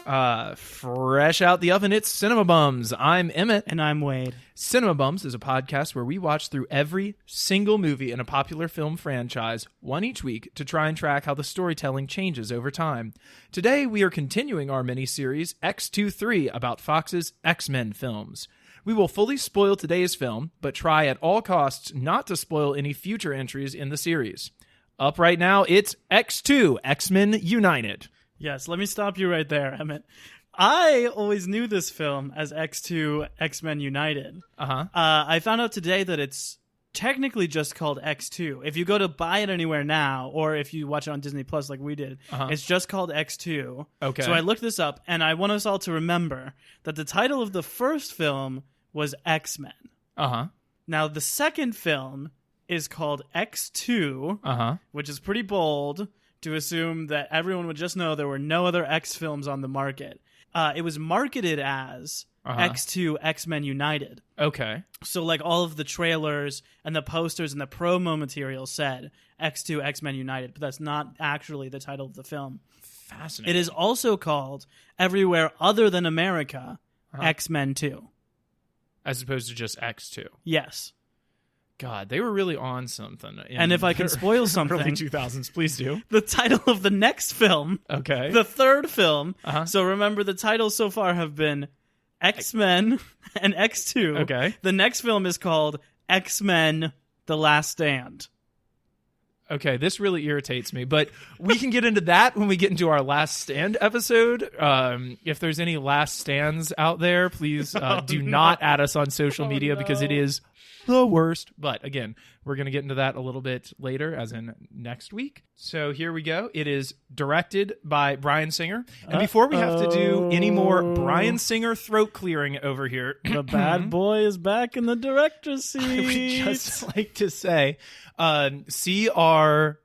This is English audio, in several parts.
Fresh out the oven, it's Cinema Bums. I'm Emmett. And I'm Wade. Cinema Bums is a podcast where we watch through every single movie in a popular film franchise, one each week, to try and track how the storytelling changes over time. Today, we are continuing our mini-series X23 about Fox's X-Men films. We will fully spoil today's film, but try at all costs not to spoil any future entries in the series. Up right now, it's X2, X-Men United. Yes, let me stop you right there, Emmett. I always knew this film as X2, X-Men United. I found out today that it's technically just called X2. If you go to buy it anywhere now, or if you watch it on Disney Plus like we did, it's just called X2. Okay. So I looked this up, and I want us all to remember that the title of the first film was X-Men. Now, the second film is called X2, which is pretty bold to assume that everyone would just know there were no other X films on the market. It was marketed as X2 X-Men United. Okay. So like all of the trailers and the posters and the promo material said X2 X-Men United, but that's not actually the title of the film. Fascinating. It is also called, everywhere other than America, X-Men 2. As opposed to just X2. Yes. God, they were really on something. And if I can spoil something, early 2000s, please do. The title of the next film, okay, the third film. So remember, the titles so far have been X-Men and X2. Okay, the next film is called X-Men: The Last Stand. Okay, this really irritates me, but we can get into that when we get into our Last Stand episode. If there's any Last Stands out there, please do not add us on social media because it is the worst. But again, we're going to get into that a little bit later, as in next week. So here we go. It is directed by Bryan Singer. And before we have to do any more Bryan Singer throat clearing over here, the bad boy is back in the director's seat. I would just like to say, see our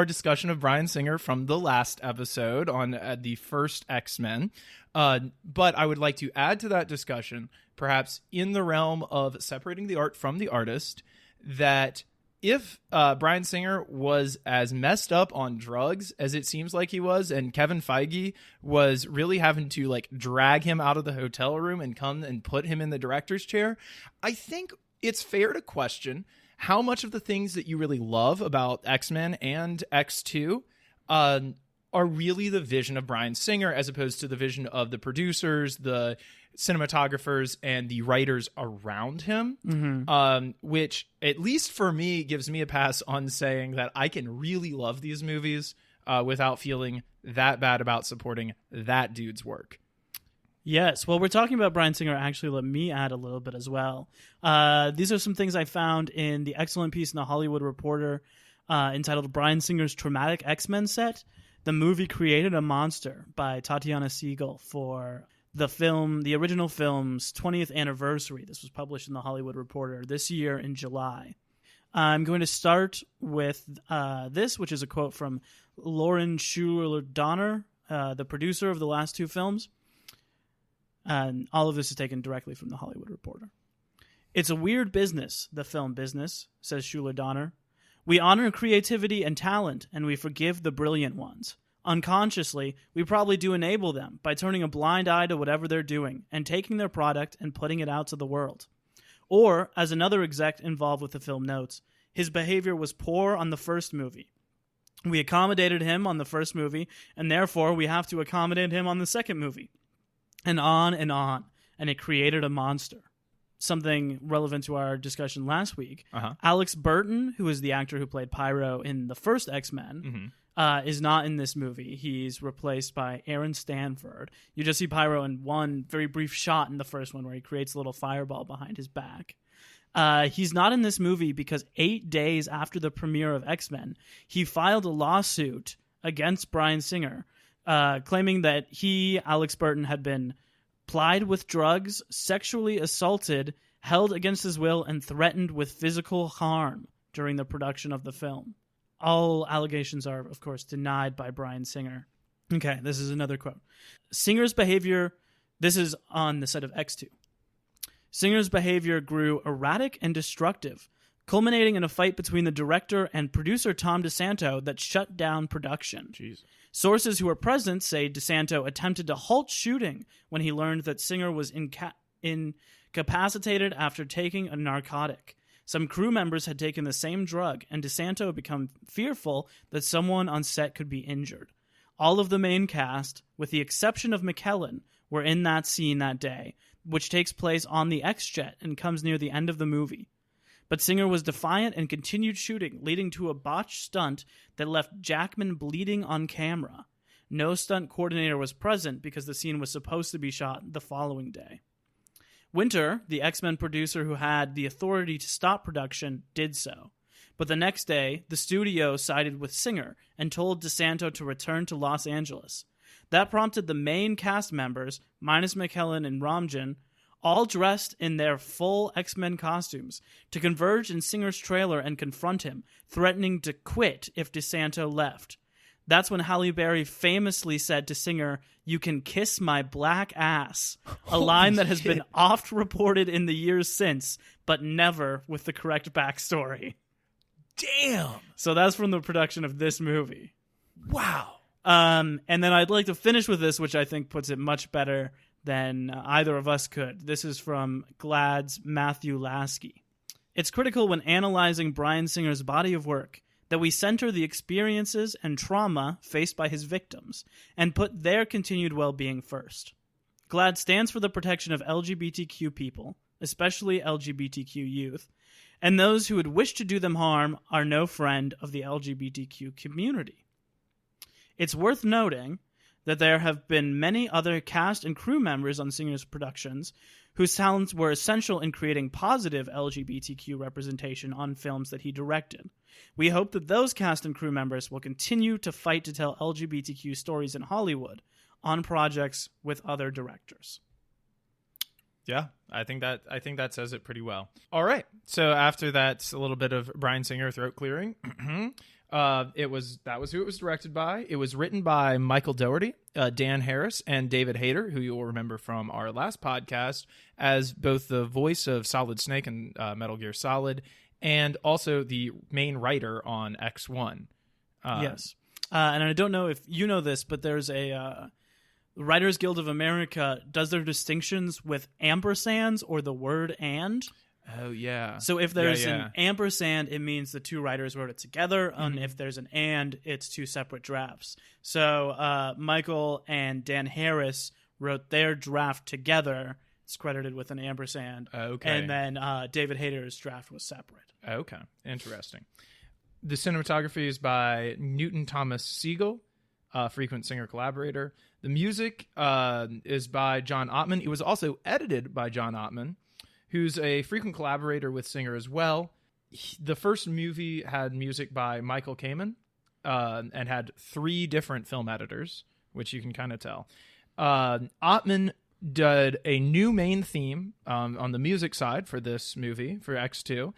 discussion of Bryan Singer from the last episode on the first X-Men. But I would like to add to that discussion, perhaps in the realm of separating the art from the artist, that if Bryan Singer was as messed up on drugs as it seems like he was, and Kevin Feige was really having to like drag him out of the hotel room and come and put him in the director's chair, I think it's fair to question how much of the things that you really love about X-Men and X2 are really the vision of Bryan Singer as opposed to the vision of the producers, the cinematographers, and the writers around him, which, at least for me, gives me a pass on saying that I can really love these movies without feeling that bad about supporting that dude's work. Yes. Well, we're talking about Bryan Singer. Actually, let me add a little bit as well. These are some things I found in the excellent piece in The Hollywood Reporter entitled Bryan Singer's Traumatic X-Men Set. The movie created a monster by Tatiana Siegel for the original film's 20th anniversary. This was published in The Hollywood Reporter this year in July. I'm going to start with this, which is a quote from Lauren Schuler Donner, the producer of the last two films. And all of this is taken directly from The Hollywood Reporter. It's a weird business, the film business, says Schuler Donner. We honor creativity and talent, and we forgive the brilliant ones. Unconsciously, we probably do enable them by turning a blind eye to whatever they're doing and taking their product and putting it out to the world. Or, as another exec involved with the film notes, his behavior was poor on the first movie. We accommodated him on the first movie, and therefore we have to accommodate him on the second movie. And on, and it created a monster. Something relevant to our discussion last week. Alex Burton, who is the actor who played Pyro in the first X-Men, is not in this movie. He's replaced by Aaron Stanford. You just see Pyro in one very brief shot in the first one where he creates a little fireball behind his back. He's not in this movie because 8 days after the premiere of X-Men, he filed a lawsuit against Bryan Singer, claiming that he, Alex Burton, had been plied with drugs, sexually assaulted, held against his will, and threatened with physical harm during the production of the film. All allegations are, of course, denied by Bryan Singer. Okay, this is another quote. Singer's behavior, this is on the set of X2. Singer's behavior grew erratic and destructive, culminating in a fight between the director and producer Tom DeSanto that shut down production. Jeez. Sources who were present say DeSanto attempted to halt shooting when he learned that Singer was incapacitated after taking a narcotic. Some crew members had taken the same drug, and DeSanto had become fearful that someone on set could be injured. All of the main cast, with the exception of McKellen, were in that scene that day, which takes place on the X-Jet and comes near the end of the movie. But Singer was defiant and continued shooting, leading to a botched stunt that left Jackman bleeding on camera. No stunt coordinator was present because the scene was supposed to be shot the following day. Winter, the X-Men producer who had the authority to stop production, did so. But the next day, the studio sided with Singer and told DeSanto to return to Los Angeles. That prompted the main cast members, minus McKellen and Ramjan, all dressed in their full X-Men costumes, to converge in Singer's trailer and confront him, threatening to quit if DeSanto left. That's when Halle Berry famously said to Singer, "You can kiss my black ass," a line that has been oft reported in the years since, but never with the correct backstory. Damn. So that's from the production of this movie. Wow. And then I'd like to finish with this, which I think puts it much better than either of us could. This is from GLAAD's Matthew Lasky. It's critical when analyzing Bryan Singer's body of work that we center the experiences and trauma faced by his victims and put their continued well-being first. GLAAD stands for the protection of LGBTQ people, especially LGBTQ youth, and those who would wish to do them harm are no friend of the LGBTQ community. It's worth noting that there have been many other cast and crew members on Singer's productions whose talents were essential in creating positive LGBTQ representation on films that he directed. We hope that those cast and crew members will continue to fight to tell LGBTQ stories in Hollywood on projects with other directors. Yeah, I think that says it pretty well. All right. So after that, a little bit of Bryan Singer throat clearing. That was who it was directed by. It was written by Michael Dougherty, Dan Harris, and David Hayter, who you will remember from our last podcast as both the voice of Solid Snake in Metal Gear Solid, and also the main writer on X1. Yes. And I don't know if you know this, but there's a Writers Guild of America does their distinctions with ampersands or the word and. Oh, yeah. So if there's an ampersand, it means the two writers wrote it together. Mm-hmm. And if there's an and, it's two separate drafts. So Michael and Dan Harris wrote their draft together. It's credited with an ampersand. Okay. And then David Hayter's draft was separate. Okay. Interesting. The cinematography is by Newton Thomas Siegel, frequent Singer collaborator. The music is by John Ottman. It was also edited by John Ottman, who's a frequent collaborator with Singer as well. The first movie had music by Michael Kamen and had 3 different film editors, which you can kind of tell. Ottman did a new main theme on the music side for this movie, for X2,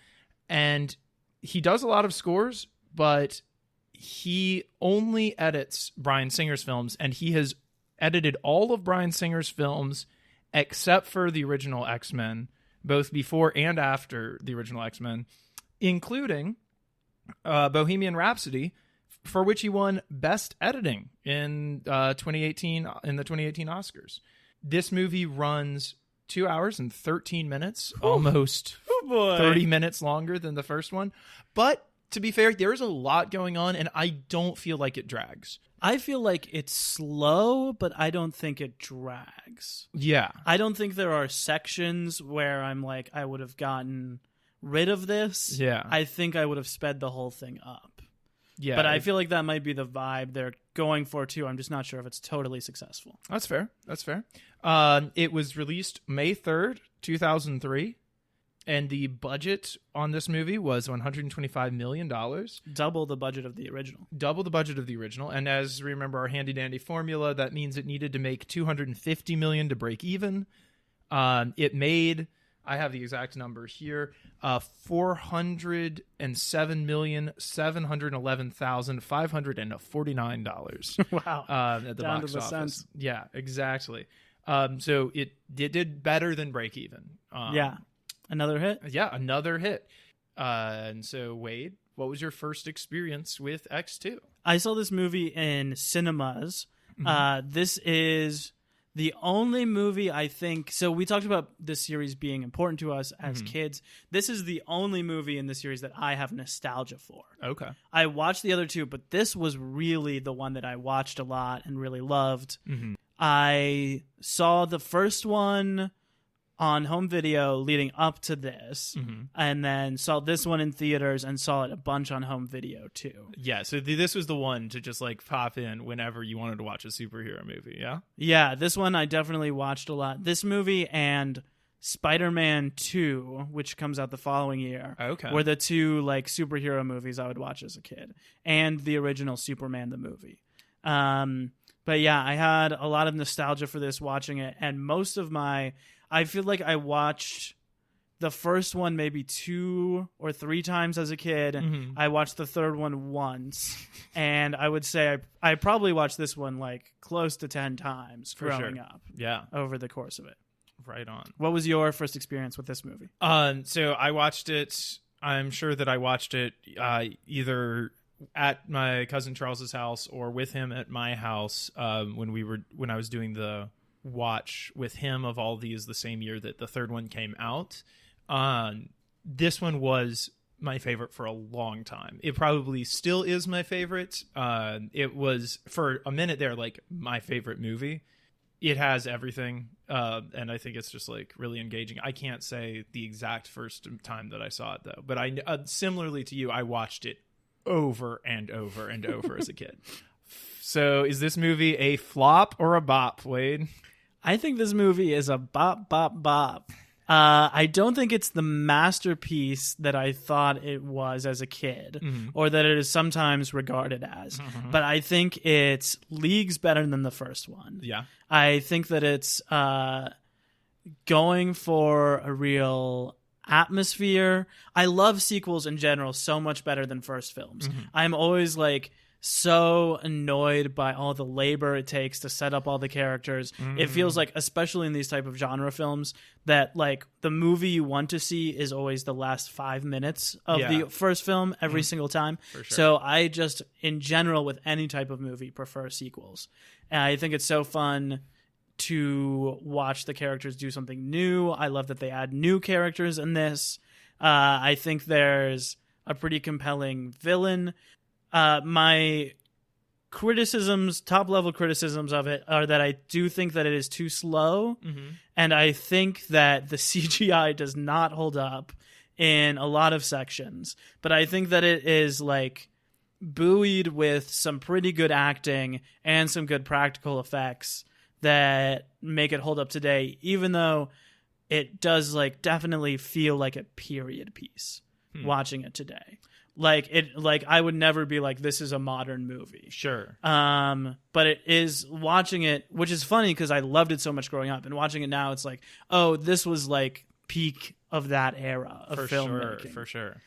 and he does a lot of scores, but he only edits Bryan Singer's films, and he has edited all of Bryan Singer's films except for the original X-Men, both before and after the original X-Men, including Bohemian Rhapsody, for which he won Best Editing in 2018 in the 2018 Oscars. This movie runs 2 hours and 13 minutes, almost 30 minutes longer than the first one. But to be fair, there's a lot going on, and I don't feel like it drags. I feel like it's slow, but I don't think it drags. Yeah. I don't think there are sections where I'm like, I would have gotten rid of this. Yeah. I think I would have sped the whole thing up. Yeah. But I feel like that might be the vibe they're going for, too. I'm just not sure if it's totally successful. That's fair. That's fair. It was released May 3rd, 2003. And the budget on this movie was $125 million. Double the budget of the original. Double the budget of the original. And as we remember our handy-dandy formula, that means it needed to make $250 million to break even. It made, I have the exact number here, $407,711,549. Wow. At the Down box to the office. cents. Yeah, exactly. So it did better than break even. Yeah. Another hit? Yeah, another hit. And so, Wade, what was your first experience with X2? I saw this movie in cinemas. This is the only movie I think. So we talked about this series being important to us as kids. This is the only movie in the series that I have nostalgia for. Okay. I watched the other two, but this was really the one that I watched a lot and really loved. I saw the first one on home video leading up to this, and then saw this one in theaters and saw it a bunch on home video too. Yeah, so this was the one to just like pop in whenever you wanted to watch a superhero movie, yeah? Yeah, this one I definitely watched a lot. This movie and Spider-Man 2, which comes out the following year, were the two like superhero movies I would watch as a kid, and the original Superman the movie. But yeah, I had a lot of nostalgia for this watching it, and I feel like I watched the first one maybe 2 or 3 times as a kid. I watched the third one once, and I would say I probably watched this one like close to 10 times growing up. Yeah, over the course of it. Right on. What was your first experience with this movie? So I watched it. I'm sure that I watched it either at my cousin Charles's house or with him at my house when I was doing the watch with him of all these the same year that the third one came out. This one was my favorite for a long time. It probably still is my favorite. It was for a minute there like my favorite movie. It has everything, and I think it's just like really engaging. I can't say the exact first time that I saw it though, but I similarly to you, I watched it over and over and over as a kid. So is this movie a flop or a bop, Wade? I think this movie is a bop, bop, bop. I don't think it's the masterpiece that I thought it was as a kid, or that it is sometimes regarded as. But I think it's leagues better than the first one. Yeah. I think that it's going for a real atmosphere. I love sequels in general so much better than first films. I'm always like so annoyed by all the labor it takes to set up all the characters. It feels like, especially in these type of genre films, that like the movie you want to see is always the last 5 minutes of the first film every single time. For sure. So I just, in general, with any type of movie, prefer sequels. And I think it's so fun to watch the characters do something new. I love that they add new characters in this. I think there's a pretty compelling villain. My criticisms, top level criticisms of it, are that I do think that it is too slow, and I think that the CGI does not hold up in a lot of sections. But I think that it is like buoyed with some pretty good acting and some good practical effects that make it hold up today, even though it does like definitely feel like a period piece watching it today. Like I would never be like, this is a modern movie. Sure. But it is, watching it, which is funny because I loved it so much growing up, and watching it now, it's like, oh, this was like peak of that era of filmmaking. For sure.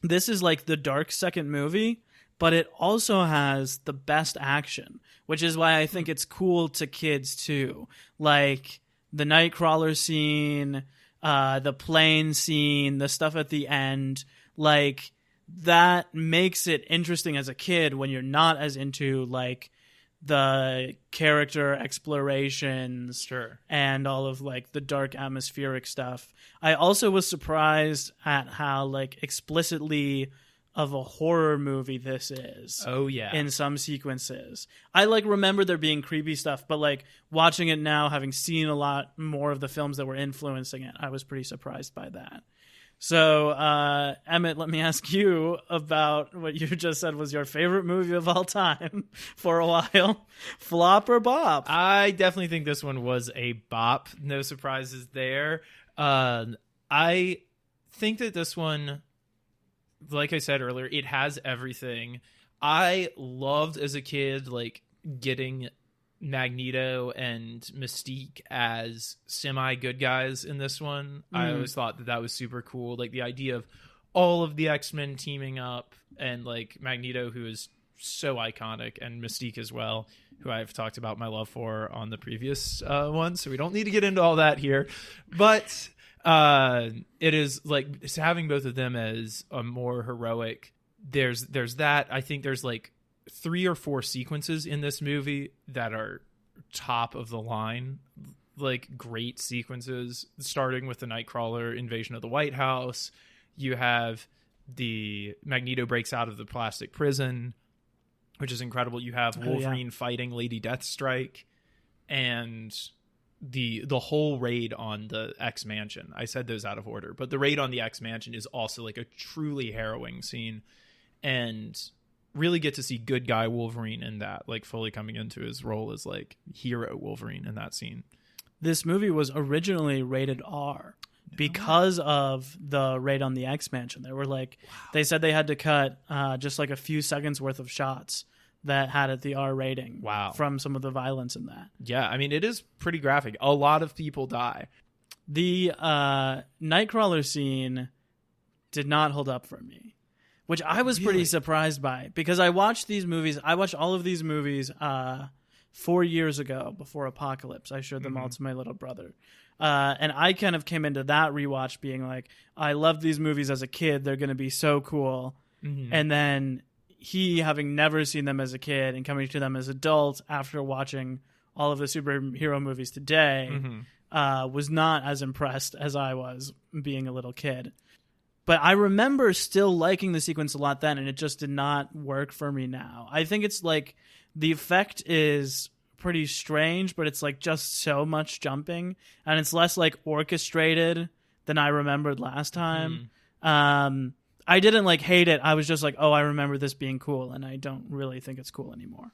This is like the dark second movie, but it also has the best action, which is why I think it's cool to kids too. Like the Nightcrawler scene, the plane scene, the stuff at the end, like that makes it interesting as a kid when you're not as into like the character explorations and all of like the dark atmospheric stuff. I also was surprised at how like explicitly of a horror movie this is. Oh yeah. In some sequences. I like remember there being creepy stuff, but like watching it now, having seen a lot more of the films that were influencing it, I was pretty surprised by that. So, Emmett, let me ask you about what you just said was your favorite movie of all time for a while. Flop or bop? I definitely think this one was a bop. No surprises there. I think that this one, like I said earlier, it has everything. I loved as a kid, like getting Magneto and Mystique as semi-good guys in this one. I always thought that was super cool. Like the idea of all of the X-Men teaming up, and like Magneto, who is so iconic, and Mystique as well, who I've talked about my love for on the previous one. So we don't need to get into all that here. But It is like it's having both of them as a more heroic. There's that. I think there's like 3 or 4 sequences in this movie that are top of the line, like great sequences, starting with the Nightcrawler invasion of the White House. You have the Magneto breaks out of the plastic prison, which is incredible. You have Wolverine fighting Lady Deathstrike, and the whole raid on the X Mansion. I said those out of order, but the raid on the X Mansion is also like a truly harrowing scene, and really get to see good guy Wolverine in that, like fully coming into his role as like hero Wolverine in that scene. This movie was originally rated R because of the raid on the X Mansion. They were like, they said they had to cut just like a few seconds worth of shots that had it the R rating. Wow. From some of the violence in that. Yeah, I mean, it is pretty graphic. A lot of people die. The Nightcrawler scene did not hold up for me, which I was pretty surprised by, because I watched these movies. I watched all of these movies 4 years ago before Apocalypse. I showed them all to my little brother. And I kind of came into that rewatch being like, I loved these movies as a kid. They're going to be so cool. And then he, having never seen them as a kid and coming to them as adults after watching all of the superhero movies today, was not as impressed as I was being a little kid. But I remember still liking the sequence a lot then, and it just did not work for me now. I think it's like the effect is pretty strange, but it's like just so much jumping, and it's less like orchestrated than I remembered last time. I didn't like hate it. I was just like, oh, I remember this being cool, and I don't really think it's cool anymore.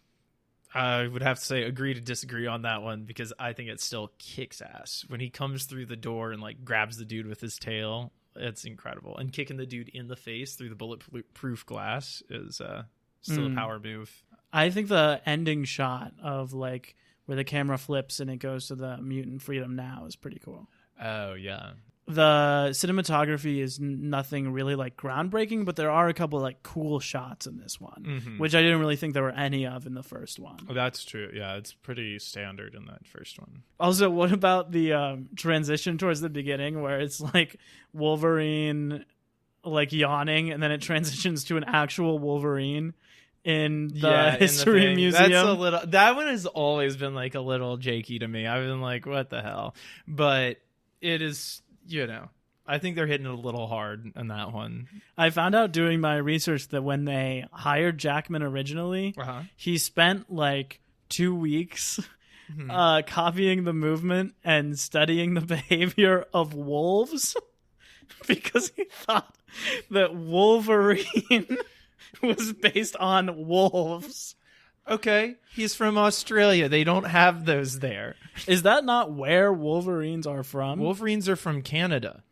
I would have to say agree to disagree on that one, because I think it still kicks ass when he comes through the door and like grabs the dude with his tail. It's incredible. And kicking the dude in the face through the bulletproof glass is still a power move. I think the ending shot of like where the camera flips and it goes to the Mutant Freedom Now is pretty cool. Oh, yeah. The cinematography is nothing really like groundbreaking, but there are a couple of like cool shots in this one, which I didn't really think there were any of in the first one. Oh, that's true. Yeah, it's pretty standard in that first one. Also, what about the transition towards the beginning where it's like Wolverine like yawning, and then it transitions to an actual Wolverine in the history museum? That's a little. That one has always been like a little jakey to me. I've been like, what the hell? But it is. You know, I think they're hitting it a little hard on that one. I found out doing my research that when they hired Jackman originally, he spent like 2 weeks copying the movement and studying the behavior of wolves because he thought that Wolverine was based on wolves. Okay, he's from Australia. They don't have those there. Is that not where Wolverines are from? Wolverines are from Canada.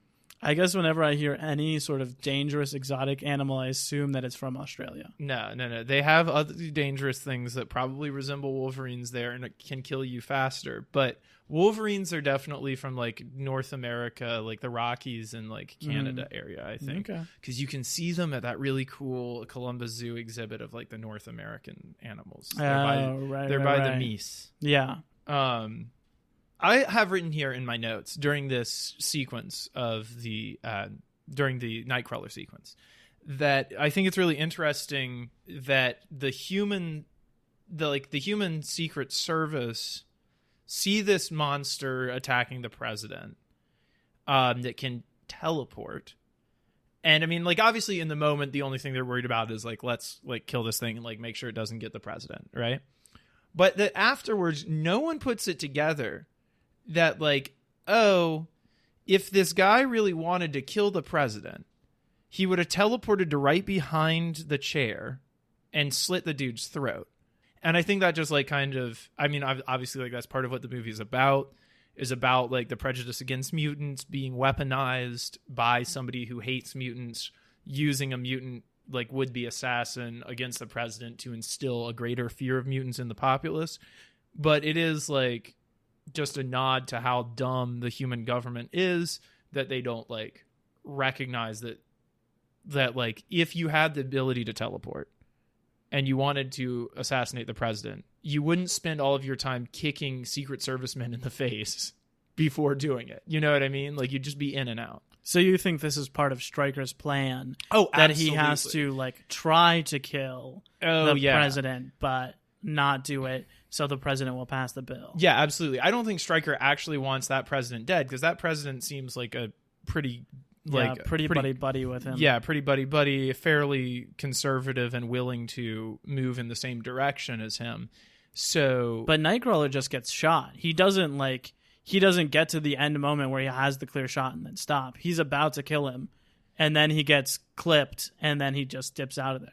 I guess whenever I hear any sort of dangerous exotic animal, I assume that it's from Australia. No. They have other dangerous things that probably resemble Wolverines there and it can kill you faster. But Wolverines are definitely from like North America, like the Rockies and like Canada area, I think. Because you can see them at that really cool Columbus Zoo exhibit of like the North American animals. They're by the Meese. Yeah. I have written here in my notes during this sequence of during the Nightcrawler sequence that I think it's really interesting that the human Secret Service see this monster attacking the president that can teleport. And I mean, like, obviously in the moment, the only thing they're worried about is like, let's like kill this thing and like make sure it doesn't get the president. Right. But that afterwards, no one puts it together that like, oh, if this guy really wanted to kill the president, he would have teleported to right behind the chair and slit the dude's throat. And I think that just like kind of, I mean, obviously like that's part of what the movie is about like the prejudice against mutants being weaponized by somebody who hates mutants, using a mutant like would-be assassin against the president to instill a greater fear of mutants in the populace. But it is like just a nod to how dumb the human government is, that they don't like recognize that like if you had the ability to teleport and you wanted to assassinate the president, you wouldn't spend all of your time kicking Secret Servicemen in the face before doing it. You know what I mean? Like, you'd just be in and out. So you think this is part of Stryker's plan? Oh, that absolutely. he has to like try to kill the president, but not do it, so the president will pass the bill. Yeah, absolutely. I don't think Stryker actually wants that president dead, because that president seems like a pretty buddy with him. Yeah, pretty buddy, fairly conservative and willing to move in the same direction as him. So, but Nightcrawler just gets shot. He doesn't get to the end moment where he has the clear shot and then stop. He's about to kill him, and then he gets clipped, and then he just dips out of there.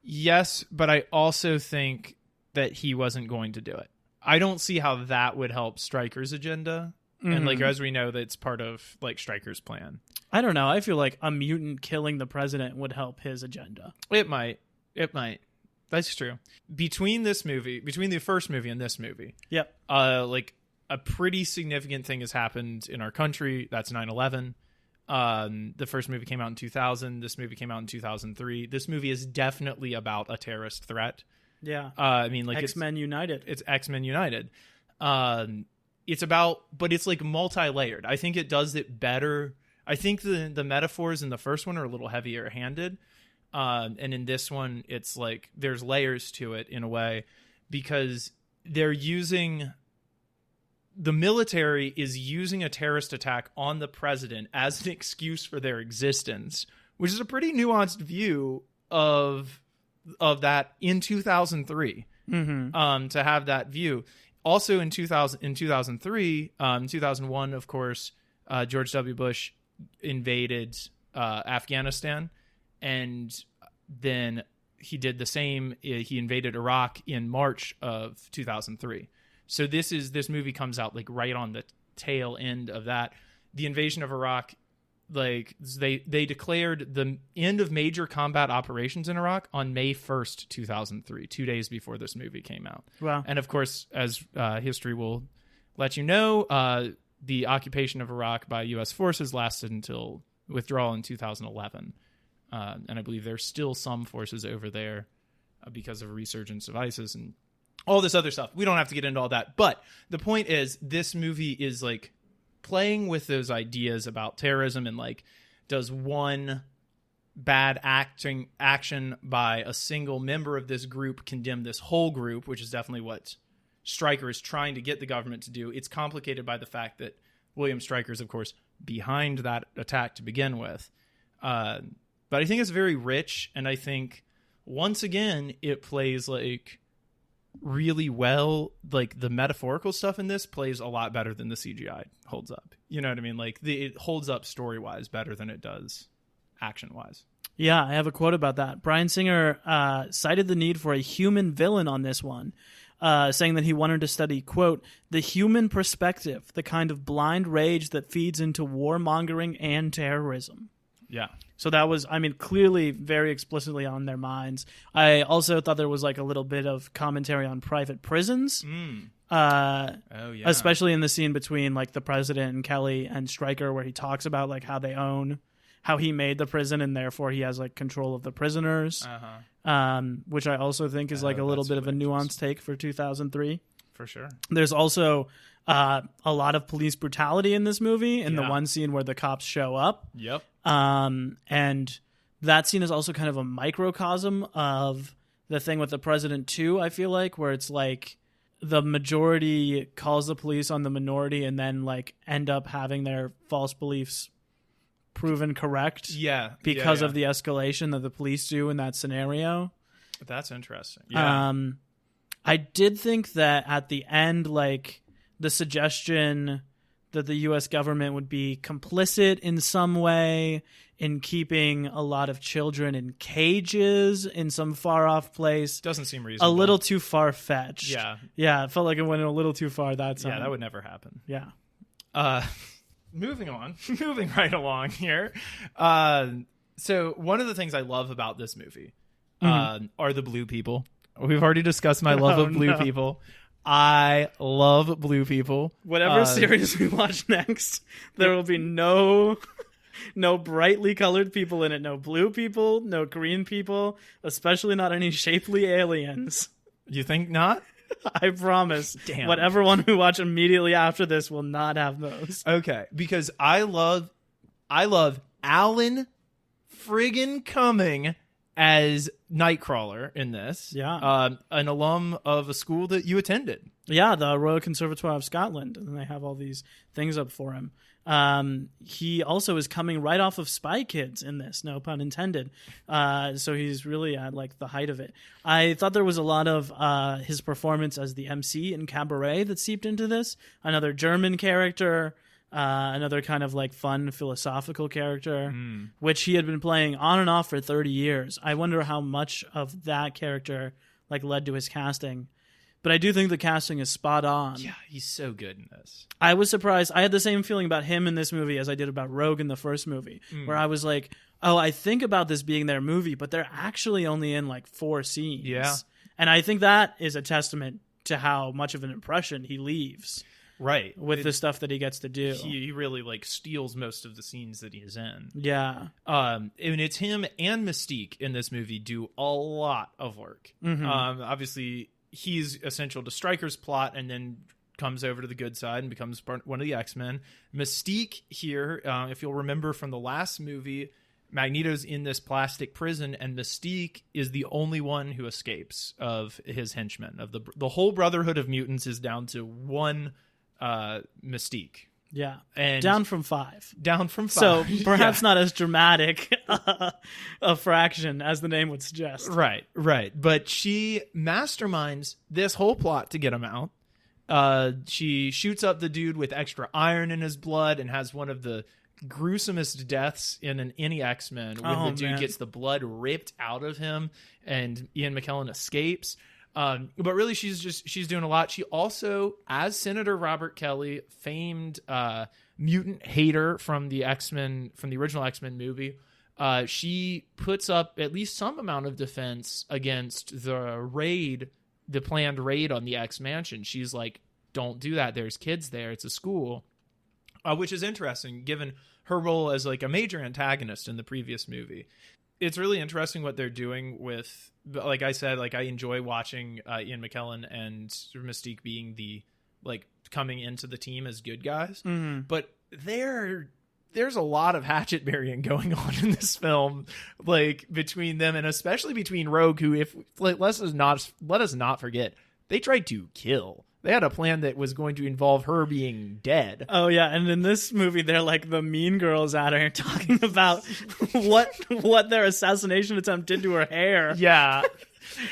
Yes, but I also think that he wasn't going to do it. I don't see how that would help Stryker's agenda. And like, as we know, that's part of like Stryker's plan. I don't know. I feel like a mutant killing the president would help his agenda. It might. That's true. Between the first movie and this movie, yep. Like, a pretty significant thing has happened in our country. That's 9/11. The first movie came out in 2000. This movie came out in 2003. This movie is definitely about a terrorist threat. Yeah. I mean, like, X-Men United. It's X-Men United. It's about, but it's like multi-layered. I think it does it better. I think the metaphors in the first one are a little heavier handed. And in this one, it's like there's layers to it in a way, because the military is using a terrorist attack on the president as an excuse for their existence, which is a pretty nuanced view of that in 2003. To have that view. Also in 2003, 2001, of course, George W. Bush invaded Afghanistan, and then he did the same. He invaded Iraq in March of 2003. So this movie comes out like right on the tail end of that. The invasion of Iraq, like they declared the end of major combat operations in Iraq on May 1st, 2003, 2 days before this movie came out. Wow. And of course, as history will let you know, the occupation of Iraq by U.S. forces lasted until withdrawal in 2011. And I believe there's still some forces over there because of a resurgence of ISIS and all this other stuff. We don't have to get into all that. But the point is, this movie is like playing with those ideas about terrorism, and like, does one bad action by a single member of this group condemn this whole group, which is definitely what Stryker is trying to get the government to do. It's complicated by the fact that William Stryker is, of course, behind that attack to begin with. But I think it's very rich, and I think once again it plays like really well. Like, the metaphorical stuff in this plays a lot better than the CGI holds up. You know what I mean? Like, it holds up story wise better than it does action wise. Yeah, I have a quote about that. Bryan Singer cited the need for a human villain on this one, saying that he wanted to study, quote, the human perspective, the kind of blind rage that feeds into warmongering and terrorism. Yeah. So that was, I mean, clearly very explicitly on their minds. I also thought there was like a little bit of commentary on private prisons. Especially in the scene between like the president and Kelly and Stryker, where he talks about like how he made the prison and therefore he has like control of the prisoners. Which I also think is like a little bit of a nuanced take for 2003. For sure. There's also a lot of police brutality in this movie, in the one scene where the cops show up. Yep. And that scene is also kind of a microcosm of the thing with the president too, I feel like, where it's like the majority calls the police on the minority and then like end up having their false beliefs proven correct. Because of the escalation that the police do in that scenario. That's interesting. Yeah. I did think that at the end, like, the suggestion that the U.S. government would be complicit in some way in keeping a lot of children in cages in some far-off place doesn't seem reasonable. A little too far-fetched. Yeah, it felt like it went a little too far that time. Yeah, that would never happen. Yeah. Moving right along here. So one of the things I love about this movie are the blue people. We've already discussed my love of blue people. I love blue people. Whatever series we watch next, there will be no brightly colored people in it. No blue people, no green people, especially not any shapely aliens. You think not? I promise. Damn. But everyone who watch immediately after this will not have those. Okay, because I love Alan friggin' Cumming as Nightcrawler in this. Yeah. An alum of a school that you attended. Yeah, the Royal Conservatoire of Scotland, and they have all these things up for him. He also is coming right off of Spy Kids in this, no pun intended. So he's really at like the height of it. I thought there was a lot of his performance as the MC in Cabaret that seeped into this. Another German character, another kind of like fun philosophical character, which he had been playing on and off for 30 years. I wonder how much of that character like led to his casting. But I do think the casting is spot on. Yeah, he's so good in this. I was surprised. I had the same feeling about him in this movie as I did about Rogue in the first movie, where I was like, oh, I think about this being their movie, but they're actually only in like 4 scenes. Yeah. And I think that is a testament to how much of an impression he leaves Right. with the stuff that he gets to do. He really like steals most of the scenes that he's in. Yeah. And it's him and Mystique in this movie do a lot of work. Obviously, he's essential to Stryker's plot and then comes over to the good side and becomes one of the X-Men. Mystique here, if you'll remember from the last movie, Magneto's in this plastic prison, and Mystique is the only one who escapes of his henchmen. Of the whole Brotherhood of Mutants is down to one Mystique. Yeah. And down from 5. Down from 5. So perhaps Yeah. not as dramatic a fraction as the name would suggest. Right. But she masterminds this whole plot to get him out. She shoots up the dude with extra iron in his blood and has one of the gruesomest deaths in any X-Men when the dude gets the blood ripped out of him and Ian McKellen escapes. But really, she's doing a lot. She also, as Senator Robert Kelly, famed mutant hater from the X-Men, from the original X-Men movie, she puts up at least some amount of defense against the planned raid on the X Mansion. She's like, don't do that. There's kids there. It's a school. Which is interesting, given her role as like a major antagonist in the previous movie. It's really interesting what they're doing with, like I said, like I enjoy watching Ian McKellen and Mystique being the, like, coming into the team as good guys. But there's a lot of hatchet burying going on in this film, like between them and especially between Rogue, who, if let us not forget, they tried to kill. They had a plan that was going to involve her being dead. Oh yeah, and in this movie, they're like the mean girls at her, talking about what their assassination attempt did to her hair. Yeah,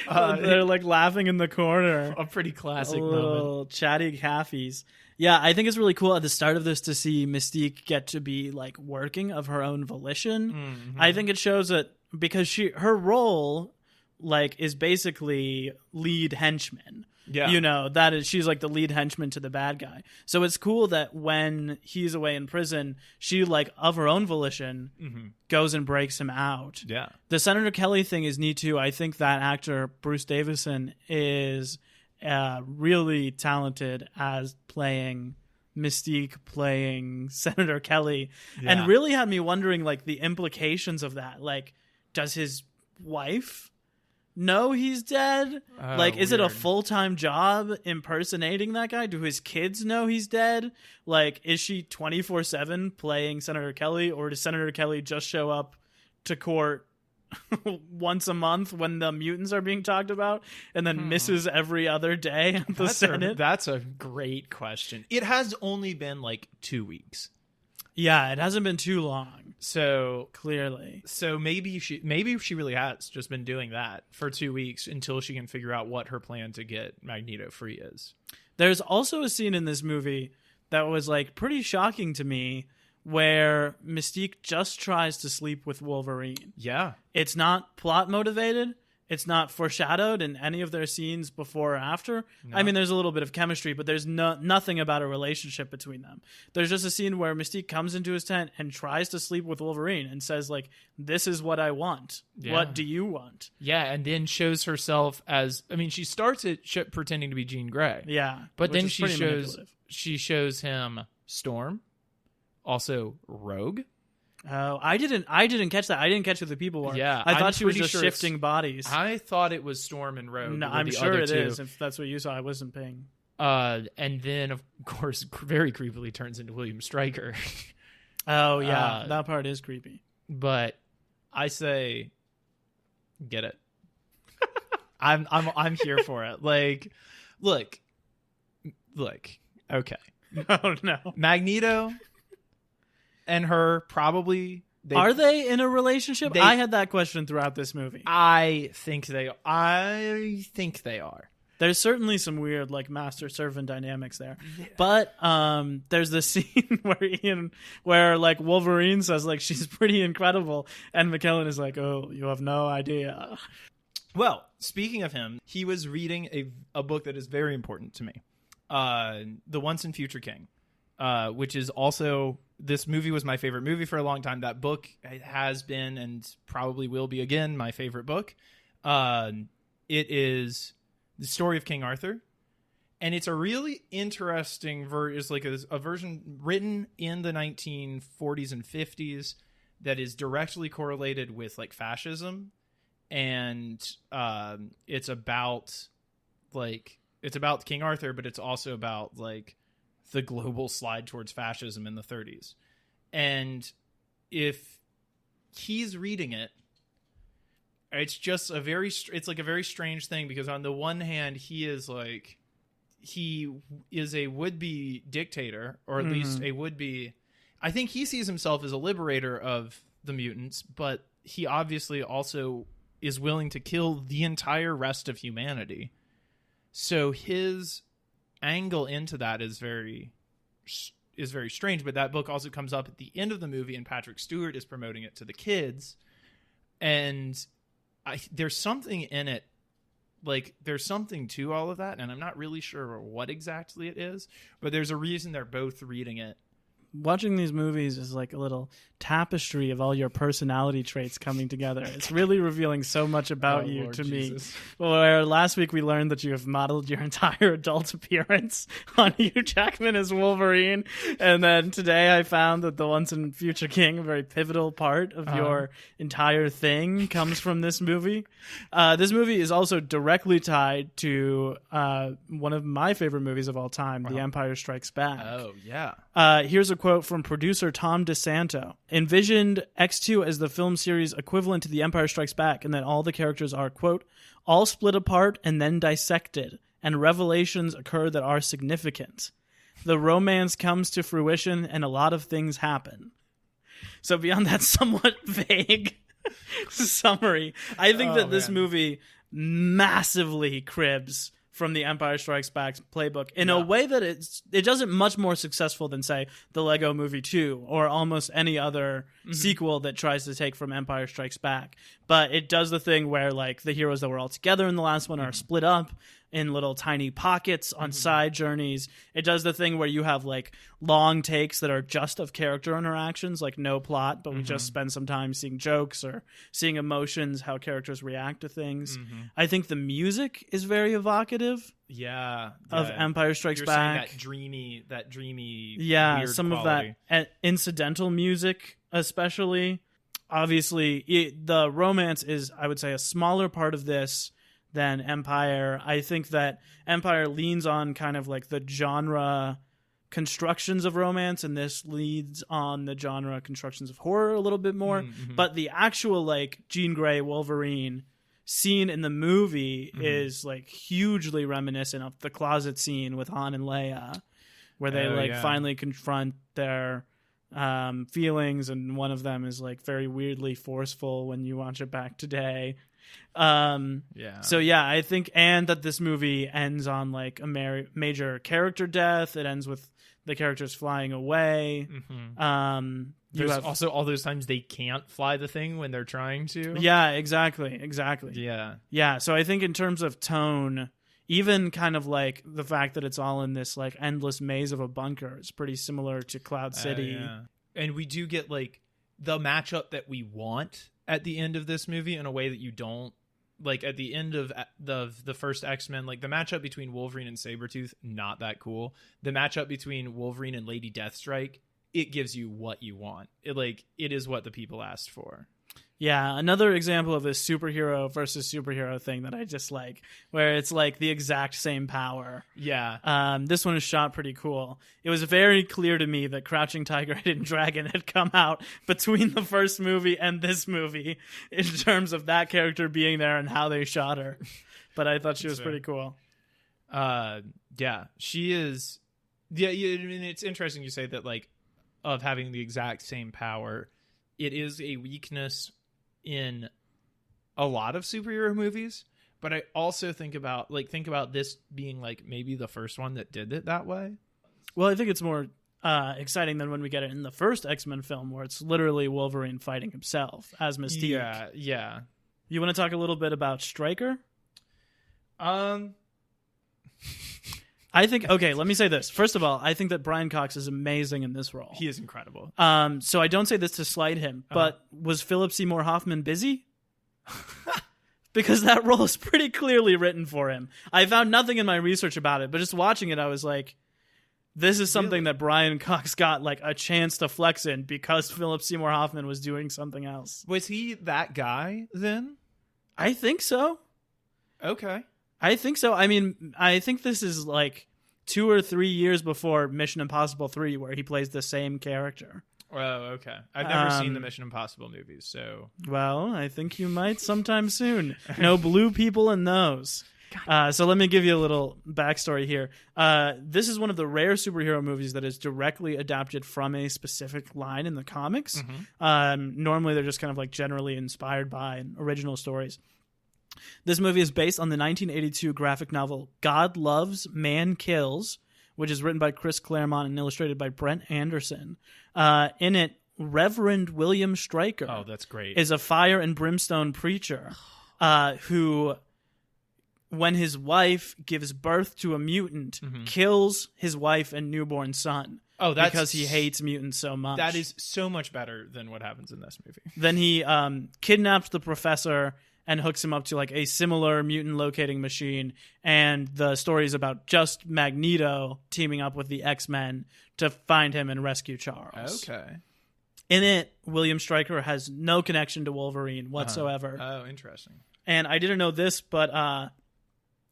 they're like laughing in the corner. A pretty classic little moment. Chatty Caffies. Yeah, I think it's really cool at the start of this to see Mystique get to be like working of her own volition. I think it shows that because her role like is basically lead henchman. Yeah. You know, that is, she's like the lead henchman to the bad guy. So it's cool that when he's away in prison, she, like, of her own volition, goes and breaks him out. Yeah. The Senator Kelly thing is neat, too. I think that actor, Bruce Davison, is really talented as playing Mystique, playing Senator Kelly, and really had me wondering, like, the implications of that. Like, does his wife know he's dead? Like, is it a full-time job impersonating that guy? Do his kids know he's dead? Like, is she 24/7 playing Senator Kelly, or does Senator Kelly just show up to court once a month when the mutants are being talked about and then misses every other day at the Senate? That's a great question. It has only been like 2 weeks. Yeah, it hasn't been too long. So clearly. So maybe she really has just been doing that for 2 weeks until she can figure out what her plan to get Magneto free is. There's also a scene in this movie that was like pretty shocking to me where Mystique just tries to sleep with Wolverine. Yeah. It's not plot motivated. It's not foreshadowed in any of their scenes before or after. No. I mean, there's a little bit of chemistry, but there's nothing about a relationship between them. There's just a scene where Mystique comes into his tent and tries to sleep with Wolverine and says, like, this is what I want. Yeah. What do you want? Yeah, and then shows herself as, I mean, she starts it pretending to be Jean Grey. Yeah. But then she shows him Storm, also Rogue. Oh, I didn't catch that. I didn't catch who the people were. Yeah, I I'm thought she was pretty just sure shifting bodies. I thought it was Storm and Rogue. No, were I'm the sure other it two. is. If that's what you saw, I wasn't paying. And then, of course, very creepily turns into William Stryker. Oh yeah, that part is creepy. But I say, get it. I'm here for it. Like, look. Okay, Oh no. Magneto and her probably Are they in a relationship? They- I had that question throughout this movie. I think they are. There's certainly some weird like master servant dynamics there, but there's this scene where like Wolverine says like she's pretty incredible, and McKellen is like, oh, you have no idea. Well, speaking of him, he was reading a book that is very important to me, The Once and Future King, which is also, this movie was my favorite movie for a long time. That book has been and probably will be again my favorite book. It is the story of King Arthur, and it's a really interesting it's like a version written in the 1940s and 50s that is directly correlated with like fascism. And it's about King Arthur, but it's also about like the global slide towards fascism in the 30s. And if he's reading it, it's just it's like a very strange thing, because on the one hand, he is a would-be dictator, or at least a would-be, I think he sees himself as a liberator of the mutants, but he obviously also is willing to kill the entire rest of humanity. So his angle into that is very strange. But that book also comes up at the end of the movie, and Patrick Stewart is promoting it to the kids. And there's something in it, like there's something to all of that, and I'm not really sure what exactly it is, but there's a reason they're both reading it. Watching these movies is like a little tapestry of all your personality traits coming together. It's really revealing so much about you Lord to Jesus. me. Where last week we learned that you have modeled your entire adult appearance on Hugh Jackman as Wolverine, and then today I found that the Once and Future King, a very pivotal part of your entire thing, comes from this movie. This movie is also directly tied to one of my favorite movies of all time, The Empire Strikes Back. Oh, yeah. Here's a quote from producer Tom DeSanto. Envisioned X2 as the film series equivalent to The Empire Strikes Back, and that all the characters are, quote, all split apart and then dissected, and revelations occur that are significant. The romance comes to fruition, and a lot of things happen. So beyond that somewhat vague summary, I think that this movie massively cribs from The Empire Strikes Back playbook in a way that it does it much more successful than, say, the Lego Movie 2 or almost any other sequel that tries to take from Empire Strikes Back. But it does the thing where like the heroes that were all together in the last one are split up in little tiny pockets on side journeys. It does the thing where you have like long takes that are just of character interactions, like no plot, but we just spend some time seeing jokes or seeing emotions, how characters react to things. I think the music is very evocative of Empire Strikes You're Back. Saying that dreamy Yeah, weird some quality. of that incidental music, especially. Obviously, the romance is, I would say, a smaller part of this than Empire. I think that Empire leans on kind of like the genre constructions of romance, and this leads on the genre constructions of horror a little bit more. But the actual like Jean Grey Wolverine scene in the movie is like hugely reminiscent of the closet scene with Han and Leia, where they finally confront their feelings, and one of them is like very weirdly forceful when you watch it back today. So yeah, I think, and that this movie ends on like a major character death. It ends with the characters flying away. There's also all those times they can't fly the thing when they're trying to. Yeah, exactly. Yeah, so I think in terms of tone, even kind of like the fact that it's all in this like endless maze of a bunker is pretty similar to Cloud City. And we do get like the matchup that we want at the end of this movie in a way that you don't, like at the end of the first X-Men, like the matchup between Wolverine and Sabretooth, not that cool. The matchup between Wolverine and Lady Deathstrike it gives you what you want. It is what the people asked for. Yeah, another example of a superhero versus superhero thing that I just like, where it's like the exact same power. Yeah. This one is shot pretty cool. It was very clear to me that Crouching Tiger, Hidden Dragon had come out between the first movie and this movie in terms of that character being there and how they shot her. But I thought she was pretty cool. Yeah, she is. Yeah, I mean, it's interesting you say that, like, of having the exact same power. It is a weakness in a lot of superhero movies, but I also think about this being like maybe the first one that did it that way. Well, I think it's more exciting than when we get it in the first X-Men film, where it's literally Wolverine fighting himself as Mystique. Yeah. You want to talk a little bit about Stryker? I think, okay, let me say this. First of all, I think that Brian Cox is amazing in this role. He is incredible. So I don't say this to slight him, but was Philip Seymour Hoffman busy? Because that role is pretty clearly written for him. I found nothing in my research about it, but just watching it, I was like, this is something that Brian Cox got like a chance to flex in because Philip Seymour Hoffman was doing something else. Was he that guy then? I think so. Okay. I think so. I mean, I think this is like 2 or 3 years before Mission Impossible 3, where he plays the same character. Oh, okay. I've never seen the Mission Impossible movies, so... Well, I think you might sometime soon. No blue people in those. So let me give you a little backstory here. This is one of the rare superhero movies that is directly adapted from a specific line in the comics. Mm-hmm. Normally, they're just kind of like generally inspired by original stories. This movie is based on the 1982 graphic novel God Loves, Man Kills, which is written by Chris Claremont and illustrated by Brent Anderson. In it, Reverend William Stryker oh, that's great. is a fire and brimstone preacher who, when his wife gives birth to a mutant, kills his wife and newborn son. Oh, that's because he hates mutants so much. That is so much better than what happens in this movie. Then he kidnaps the professor and hooks him up to like a similar mutant locating machine, and the story is about just Magneto teaming up with the X-Men to find him and rescue Charles. Okay. In it, William Stryker has no connection to Wolverine whatsoever. Oh, interesting. And I didn't know this, but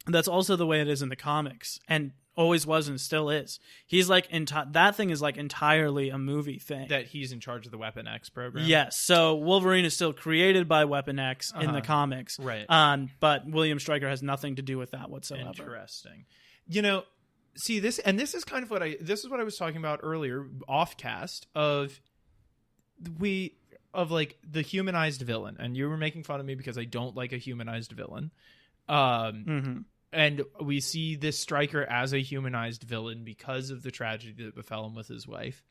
that's also the way it is in the comics, and always was and still is. He's like that thing is like entirely a movie thing. That he's in charge of the Weapon X program. Yes. So Wolverine is still created by Weapon X in the comics, right? But William Stryker has nothing to do with that whatsoever. Interesting. You know, see this, and this is kind of what I was talking about earlier, off cast of like the humanized villain, and you were making fun of me because I don't like a humanized villain. And we see this Stryker as a humanized villain because of the tragedy that befell him with his wife.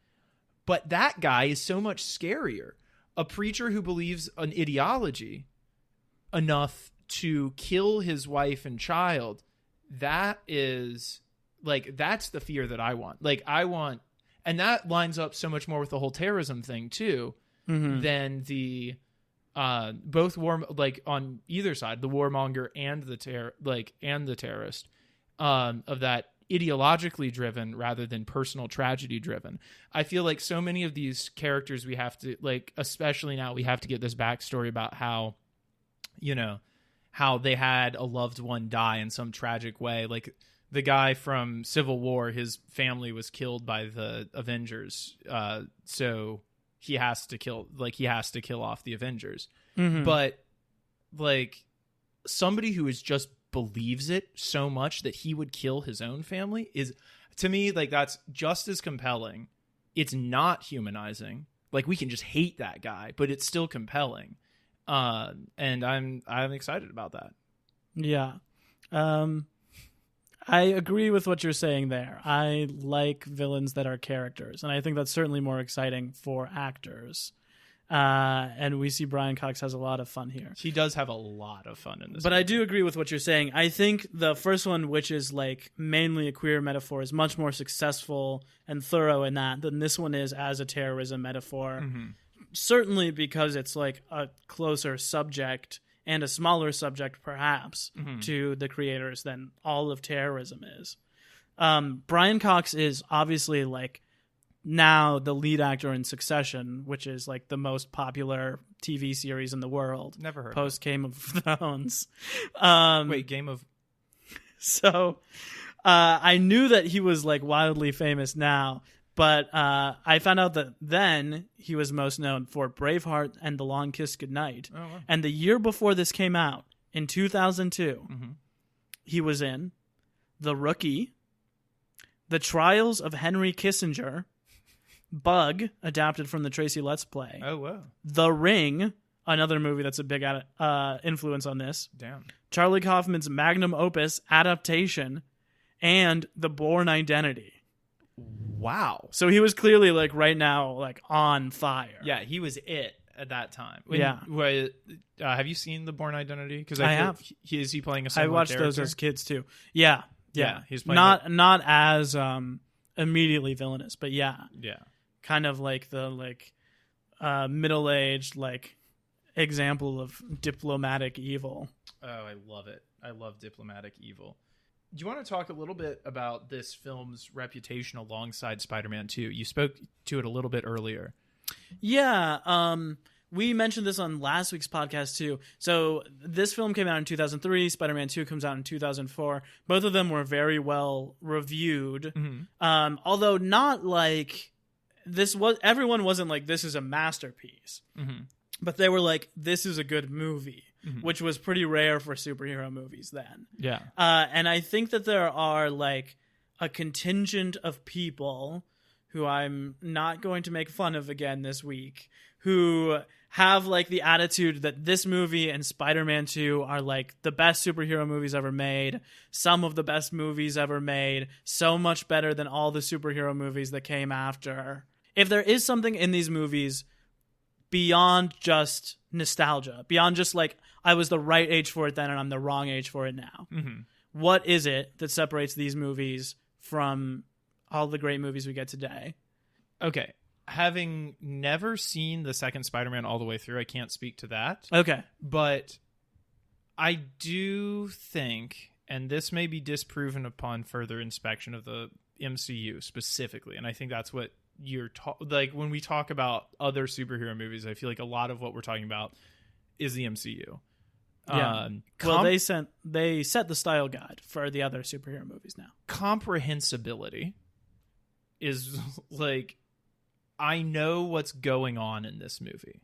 But that guy is so much scarier. A preacher who believes an ideology enough to kill his wife and child, that is, like, that's the fear that I want. Like, and that lines up so much more with the whole terrorism thing, too, than the... both on either side, the warmonger and the terrorist, of that ideologically driven rather than personal tragedy driven. I feel like so many of these characters we have to, like, especially now, we have to get this backstory about how, you know, how they had a loved one die in some tragic way. Like the guy from Civil War, his family was killed by the Avengers, so he has to kill off the Avengers. But like somebody who just believes it so much that he would kill his own family is, to me, like, that's just as compelling. It's not humanizing. Like, we can just hate that guy, but it's still compelling. And I'm excited about that. Yeah. I agree with what you're saying there. I like villains that are characters, and I think that's certainly more exciting for actors. And we see Brian Cox has a lot of fun here. He does have a lot of fun in this But movie. I do agree with what you're saying. I think the first one, which is like mainly a queer metaphor, is much more successful and thorough in that than this one is as a terrorism metaphor. Certainly because it's like a closer subject and a smaller subject, perhaps, to the creators than all of terrorism is. Brian Cox is obviously like now the lead actor in Succession, which is like the most popular TV series in the world. Never heard. Post Game of Thrones. Wait, Game of. So I knew that he was like wildly famous now, but I found out that then he was most known for Braveheart and The Long Kiss Goodnight. Oh, wow. And the year before this came out, in 2002, he was in The Rookie, The Trials of Henry Kissinger, Bug, adapted from the Tracy Letts Play, Oh, wow. The Ring, another movie that's a big influence on this, Damn. Charlie Kaufman's magnum opus adaptation, and The Bourne Identity. Wow. So he was clearly like right now like on fire. Yeah, he was it at that time. Yeah. Have you seen The Bourne Identity? Because I have. Is he playing a I similar watched character? those as kids too. Yeah. He's playing not as immediately villainous, but yeah, kind of like the middle-aged like example of diplomatic evil. Oh, I love it. I love diplomatic evil. Do you want to talk a little bit about this film's reputation alongside Spider-Man 2? You spoke to it a little bit earlier. Yeah, we mentioned this on last week's podcast too. So this film came out in 2003. Spider-Man 2 comes out in 2004. Both of them were very well reviewed. Although not like everyone wasn't like, this is a masterpiece. But they were like, this is a good movie, which was pretty rare for superhero movies then. Yeah. And I think that there are like a contingent of people who I'm not going to make fun of again this week, who have like the attitude that this movie and Spider-Man 2 are like the best superhero movies ever made, some of the best movies ever made, so much better than all the superhero movies that came after. If there is something in these movies beyond just nostalgia, beyond just like, I was the right age for it then and I'm the wrong age for it now, what is it that separates these movies from all the great movies we get today? Okay. Having never seen the second Spider-Man all the way through, I can't speak to that. Okay. But I do think, and this may be disproven upon further inspection of the MCU specifically, and I think that's what you're like when we talk about other superhero movies, I feel like a lot of what we're talking about is the MCU. Yeah. Well, they set the style guide for the other superhero movies now. Comprehensibility is like, I know what's going on in this movie.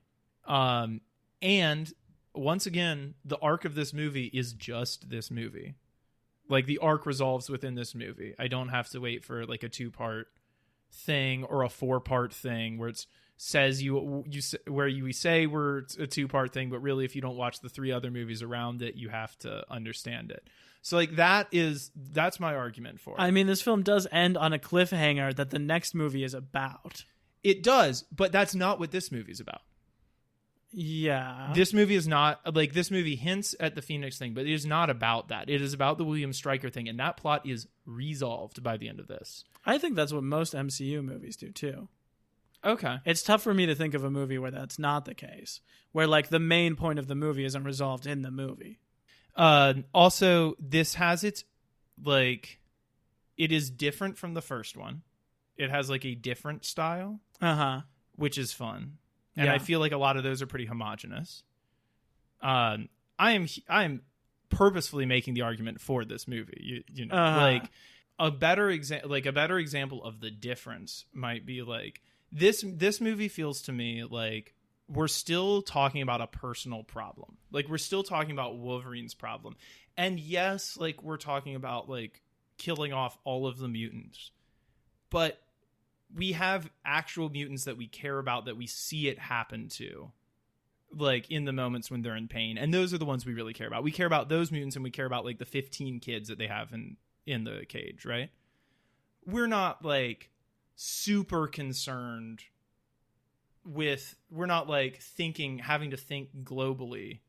And once again, the arc of this movie is just this movie. Like, the arc resolves within this movie. I don't have to wait for like a 2-part thing or a 4-part thing where it says we say we're a 2-part thing, but really if you don't watch the 3 other movies around it, you have to understand it. So like that's my argument for it. I mean, this film does end on a cliffhanger that the next movie is about. It does, but that's not what this movie is about. Yeah. This movie is not, like, this movie hints at the Phoenix thing, but it is not about that. It is about the William Stryker thing, and that plot is resolved by the end of this. I think that's what most MCU movies do, too. Okay. It's tough for me to think of a movie where that's not the case, where, like, the main point of the movie isn't resolved in the movie. Also, this has its, like, it is different from the first one. It has, like, a different style. Which is fun. And I feel like a lot of those are pretty homogenous. I am purposefully making the argument for this movie. You know, like a better example of the difference might be like this movie feels to me like we're still talking about a personal problem. Like, we're still talking about Wolverine's problem. And yes, like, we're talking about like killing off all of the mutants. But we have actual mutants that we care about, that we see it happen to, like, in the moments when they're in pain. And those are the ones we really care about. We care about those mutants, and we care about, like, the 15 kids that they have in the cage, right? We're not, like, super concerned with... We're not, like, having to think globally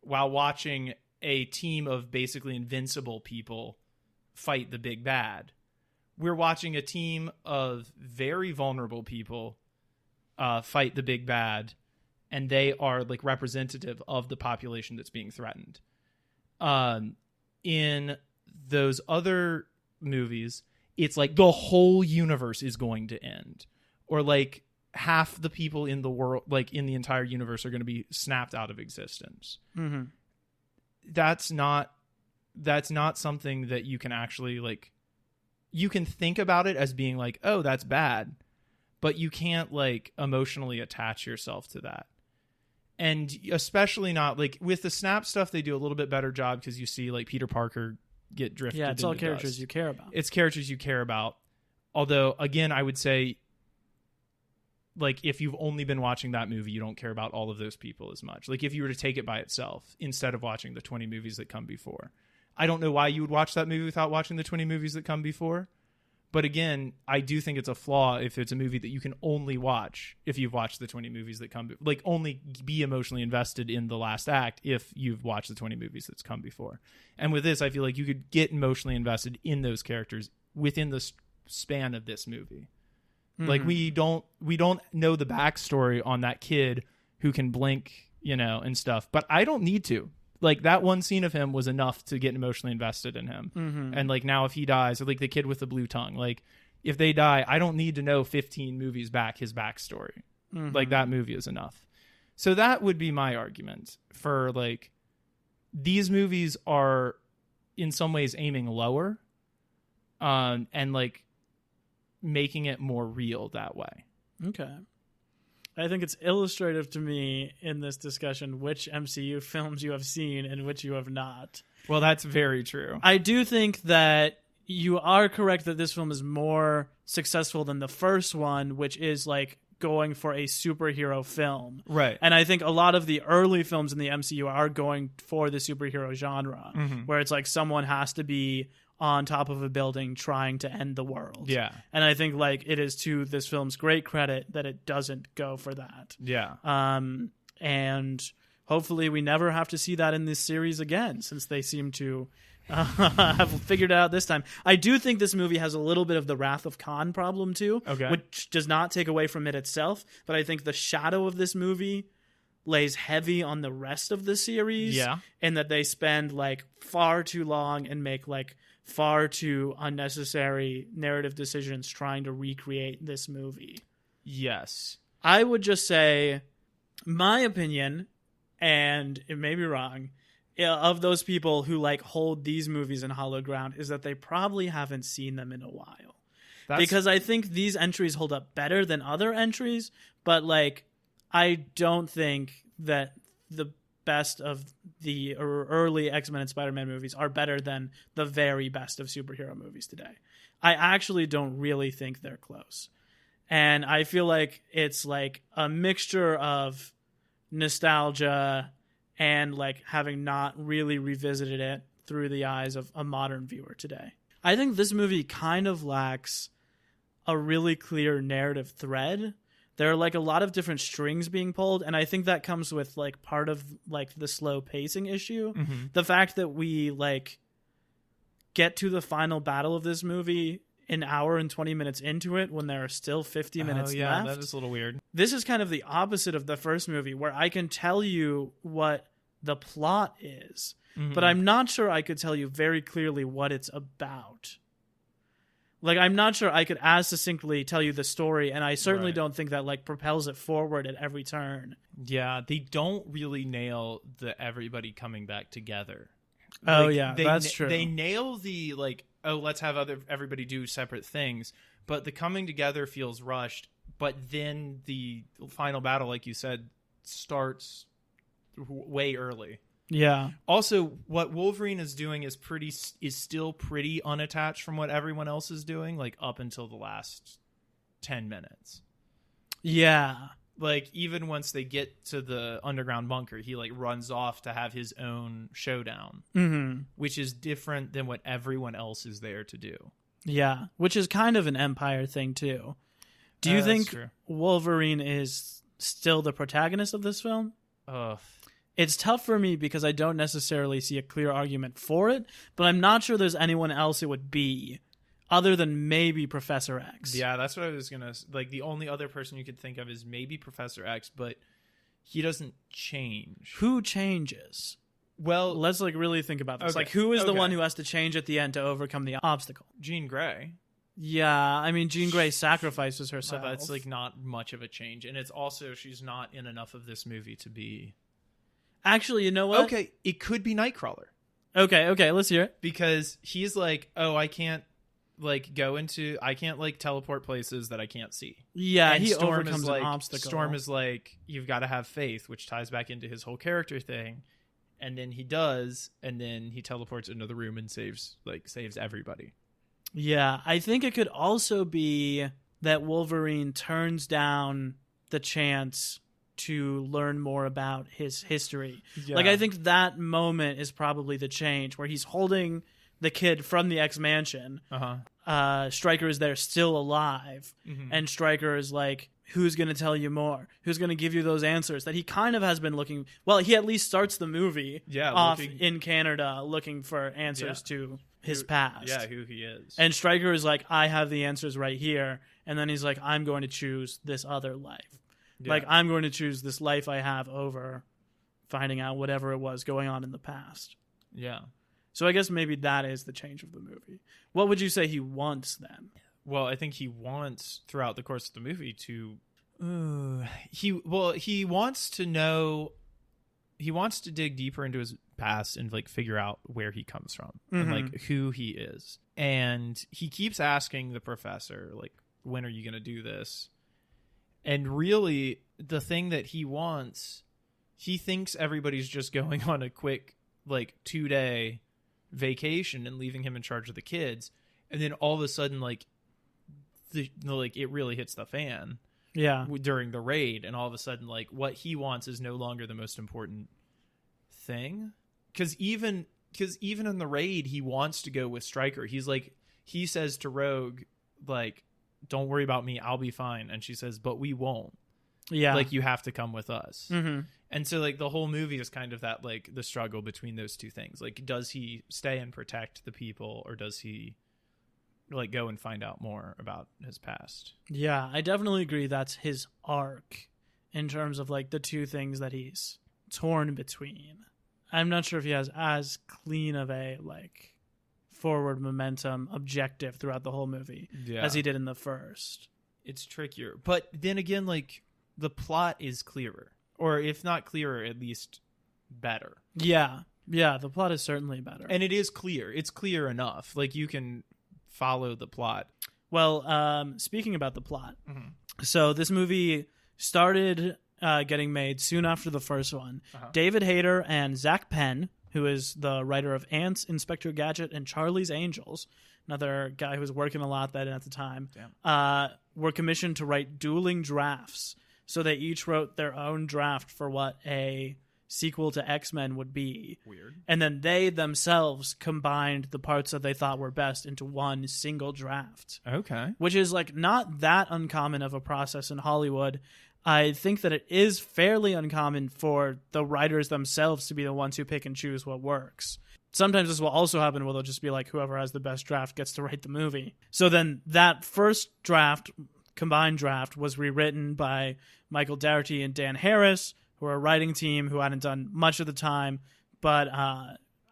while watching a team of basically invincible people fight the big bad. We're watching a team of very vulnerable people fight the big bad, and they are like representative of the population that's being threatened. In those other movies, it's like the whole universe is going to end, or like half the people in the world, like in the entire universe, are going to be snapped out of existence. Mm-hmm. That's not something that you can actually like. You can think about it as being like, oh, that's bad, but you can't like emotionally attach yourself to that. And especially not like with the snap stuff, they do a little bit better job because you see like Peter Parker get drifted. Yeah, it's all into characters dust. you care about. It's characters you care about. Although, again, I would say, like, if you've only been watching that movie, you don't care about all of those people as much. Like, if you were to take it by itself instead of watching the 20 movies that come before. I don't know why you would watch that movie without watching the 20 movies that come before. But again, I do think it's a flaw if it's a movie that you can only watch if you've watched the 20 movies that come, like only be emotionally invested in the last act if you've watched the 20 movies that's come before. And with this, I feel like you could get emotionally invested in those characters within the span of this movie. Mm-hmm. Like we don't know the backstory on that kid who can blink, and stuff, but I don't need to. Like that one scene of him was enough to get emotionally invested in him. Mm-hmm. And like now if he dies, or like the kid with the blue tongue, like if they die, I don't need to know 15 movies back his backstory. Mm-hmm. Like that movie is enough. So that would be my argument for like these movies are in some ways aiming lower and like making it more real that way. Okay. I think it's illustrative to me in this discussion which MCU films you have seen and which you have not. Well, that's very true. I do think that you are correct that this film is more successful than the first one, which is like going for a superhero film. Right. And I think a lot of the early films in the MCU are going for the superhero genre, where it's like someone has to be on top of a building trying to end the world. Yeah. And I think like it is to this film's great credit that it doesn't go for that. Yeah. And hopefully we never have to see that in this series again, since they seem to have figured it out this time. I do think this movie has a little bit of the Wrath of Khan problem too, which does not take away from it itself, but I think the shadow of this movie lays heavy on the rest of the series. Yeah. And that they spend like far too long and make like far too unnecessary narrative decisions trying to recreate this movie. Yes. I would just say, my opinion, and it may be wrong, of those people who like hold these movies in hollow ground is that they probably haven't seen them in a while. Because I think these entries hold up better than other entries, but like I don't think that the best of the early X-Men and Spider-Man movies are better than the very best of superhero movies today. I actually don't really think they're close. And I feel like it's like a mixture of nostalgia and like having not really revisited it through the eyes of a modern viewer today. I think this movie kind of lacks a really clear narrative thread. There are like a lot of different strings being pulled, and I think that comes with like part of like the slow pacing issue. Mm-hmm. The fact that we like get to the final battle of this movie an hour and 20 minutes into it when there are still 50 minutes left. Yeah, that is a little weird. This is kind of the opposite of the first movie, where I can tell you what the plot is, but I'm not sure I could tell you very clearly what it's about. Like, I'm not sure I could as succinctly tell you the story, and I certainly don't think that, like, propels it forward at every turn. Yeah, they don't really nail the everybody coming back together. Oh, yeah, that's true. They nail the, like, oh, let's have everybody do separate things, but the coming together feels rushed, but then the final battle, like you said, starts way early. Yeah. Also, what Wolverine is doing is still pretty unattached from what everyone else is doing, like up until the last 10 minutes. Yeah. Like even once they get to the underground bunker, he like runs off to have his own showdown, which is different than what everyone else is there to do. Yeah, which is kind of an Empire thing too. Do you think Wolverine is still the protagonist of this film? It's tough for me because I don't necessarily see a clear argument for it, but I'm not sure there's anyone else it would be other than maybe Professor X. Yeah, that's what I was going to... Like, the only other person you could think of is maybe Professor X, but he doesn't change. Who changes? Well... Let's, like, really think about this. Okay. Like, who is the one who has to change at the end to overcome the obstacle? Jean Grey. Yeah, I mean, Jean Grey sacrifices So herself. that's like not much of a change, and it's also she's not in enough of this movie to be. Actually, you know what? Okay, it could be Nightcrawler Okay, let's hear it. because he's like, oh, I can't like teleport places that I can't see. Yeah, And he Storm overcomes is like, an obstacle. Storm is like, you've got to have faith, which ties back into his whole character thing. And then he does, and then he teleports into the room and saves everybody. Yeah, I think it could also be that Wolverine turns down the chance to learn more about his history. Yeah. Like, I think that moment is probably the change where he's holding the kid from the X-Mansion. Stryker is there still alive, and Stryker is like, who's going to tell you more? Who's going to give you those answers that he kind of has been looking? Well, he at least starts the movie off in Canada looking for answers to his past. Yeah, who he is. And Stryker is like, I have the answers right here. And then he's like, I'm going to choose this other life. Yeah. Like, I'm going to choose this life I have over finding out whatever it was going on in the past. Yeah. So I guess maybe that is the change of the movie. What would you say he wants then? Well, I think he wants throughout the course of the movie to he wants to know, he wants to dig deeper into his past and like figure out where he comes from and like who he is. And he keeps asking the professor like, when are you going to do this? And really the thing that he wants, he thinks everybody's just going on a quick like 2-day vacation and leaving him in charge of the kids. And then all of a sudden, like, it really hits the fan. Yeah. During the raid, and all of a sudden, like, what he wants is no longer the most important thing. Because even in the raid, he wants to go with Stryker. He's like, he says to Rogue, like, "Don't worry about me, I'll be fine." And she says, "But we won't. Yeah. Like, you have to come with us." Mm-hmm. And so, like, the whole movie is kind of that, like, the struggle between those two things. Like, does he stay and protect the people, or does he like go and find out more about his past? Yeah, I definitely agree that's his arc in terms of like the two things that he's torn between. I'm not sure if he has as clean of a like forward momentum objective throughout the whole movie as he did in the first. It's trickier. But then again, like, the plot is clearer, or if not clearer, at least better. Yeah, the plot is certainly better. And it is clear. It's clear enough. Like, you can follow the plot. Well, speaking about the plot, so this movie started getting made soon after the first one. David Hayter and Zach Penn, who is the writer of Ants, Inspector Gadget, and Charlie's Angels, another guy who was working a lot then at the time, were commissioned to write dueling drafts. So they each wrote their own draft for what a sequel to X-Men would be. Weird. And then they themselves combined the parts that they thought were best into one single draft. Okay. Which is like not that uncommon of a process in Hollywood. I think that it is fairly uncommon for the writers themselves to be the ones who pick and choose what works. Sometimes this will also happen where they'll just be like, whoever has the best draft gets to write the movie. So then that first draft, combined draft, was rewritten by Michael Dougherty and Dan Harris, who are a writing team who hadn't done much of the time, but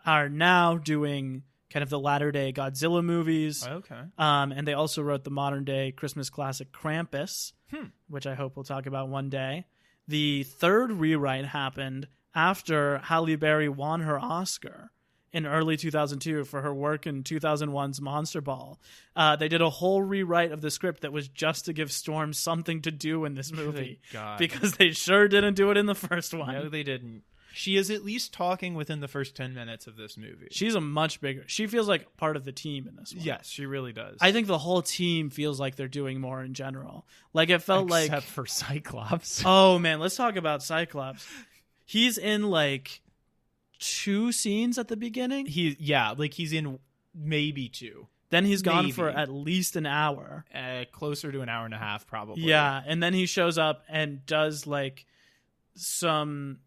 are now doing kind of the latter-day Godzilla movies. Okay. And they also wrote the modern-day Christmas classic Krampus, which I hope we'll talk about one day. The third rewrite happened after Halle Berry won her Oscar in early 2002 for her work in 2001's Monster Ball. They did a whole rewrite of the script that was just to give Storm something to do in this movie. God. Because they sure didn't do it in the first one. No, they didn't. She is at least talking within the first 10 minutes of this movie. She's a much bigger... She feels like part of the team in this one. Yes, she really does. I think the whole team feels like they're doing more in general. Like, it felt like... Except for Cyclops. Oh, man, let's talk about Cyclops. He's in, like, 2 scenes at the beginning. He's in maybe 2. Then he's gone for at least an hour. Closer to an hour and a half, probably. Yeah, and then he shows up and does, like, some...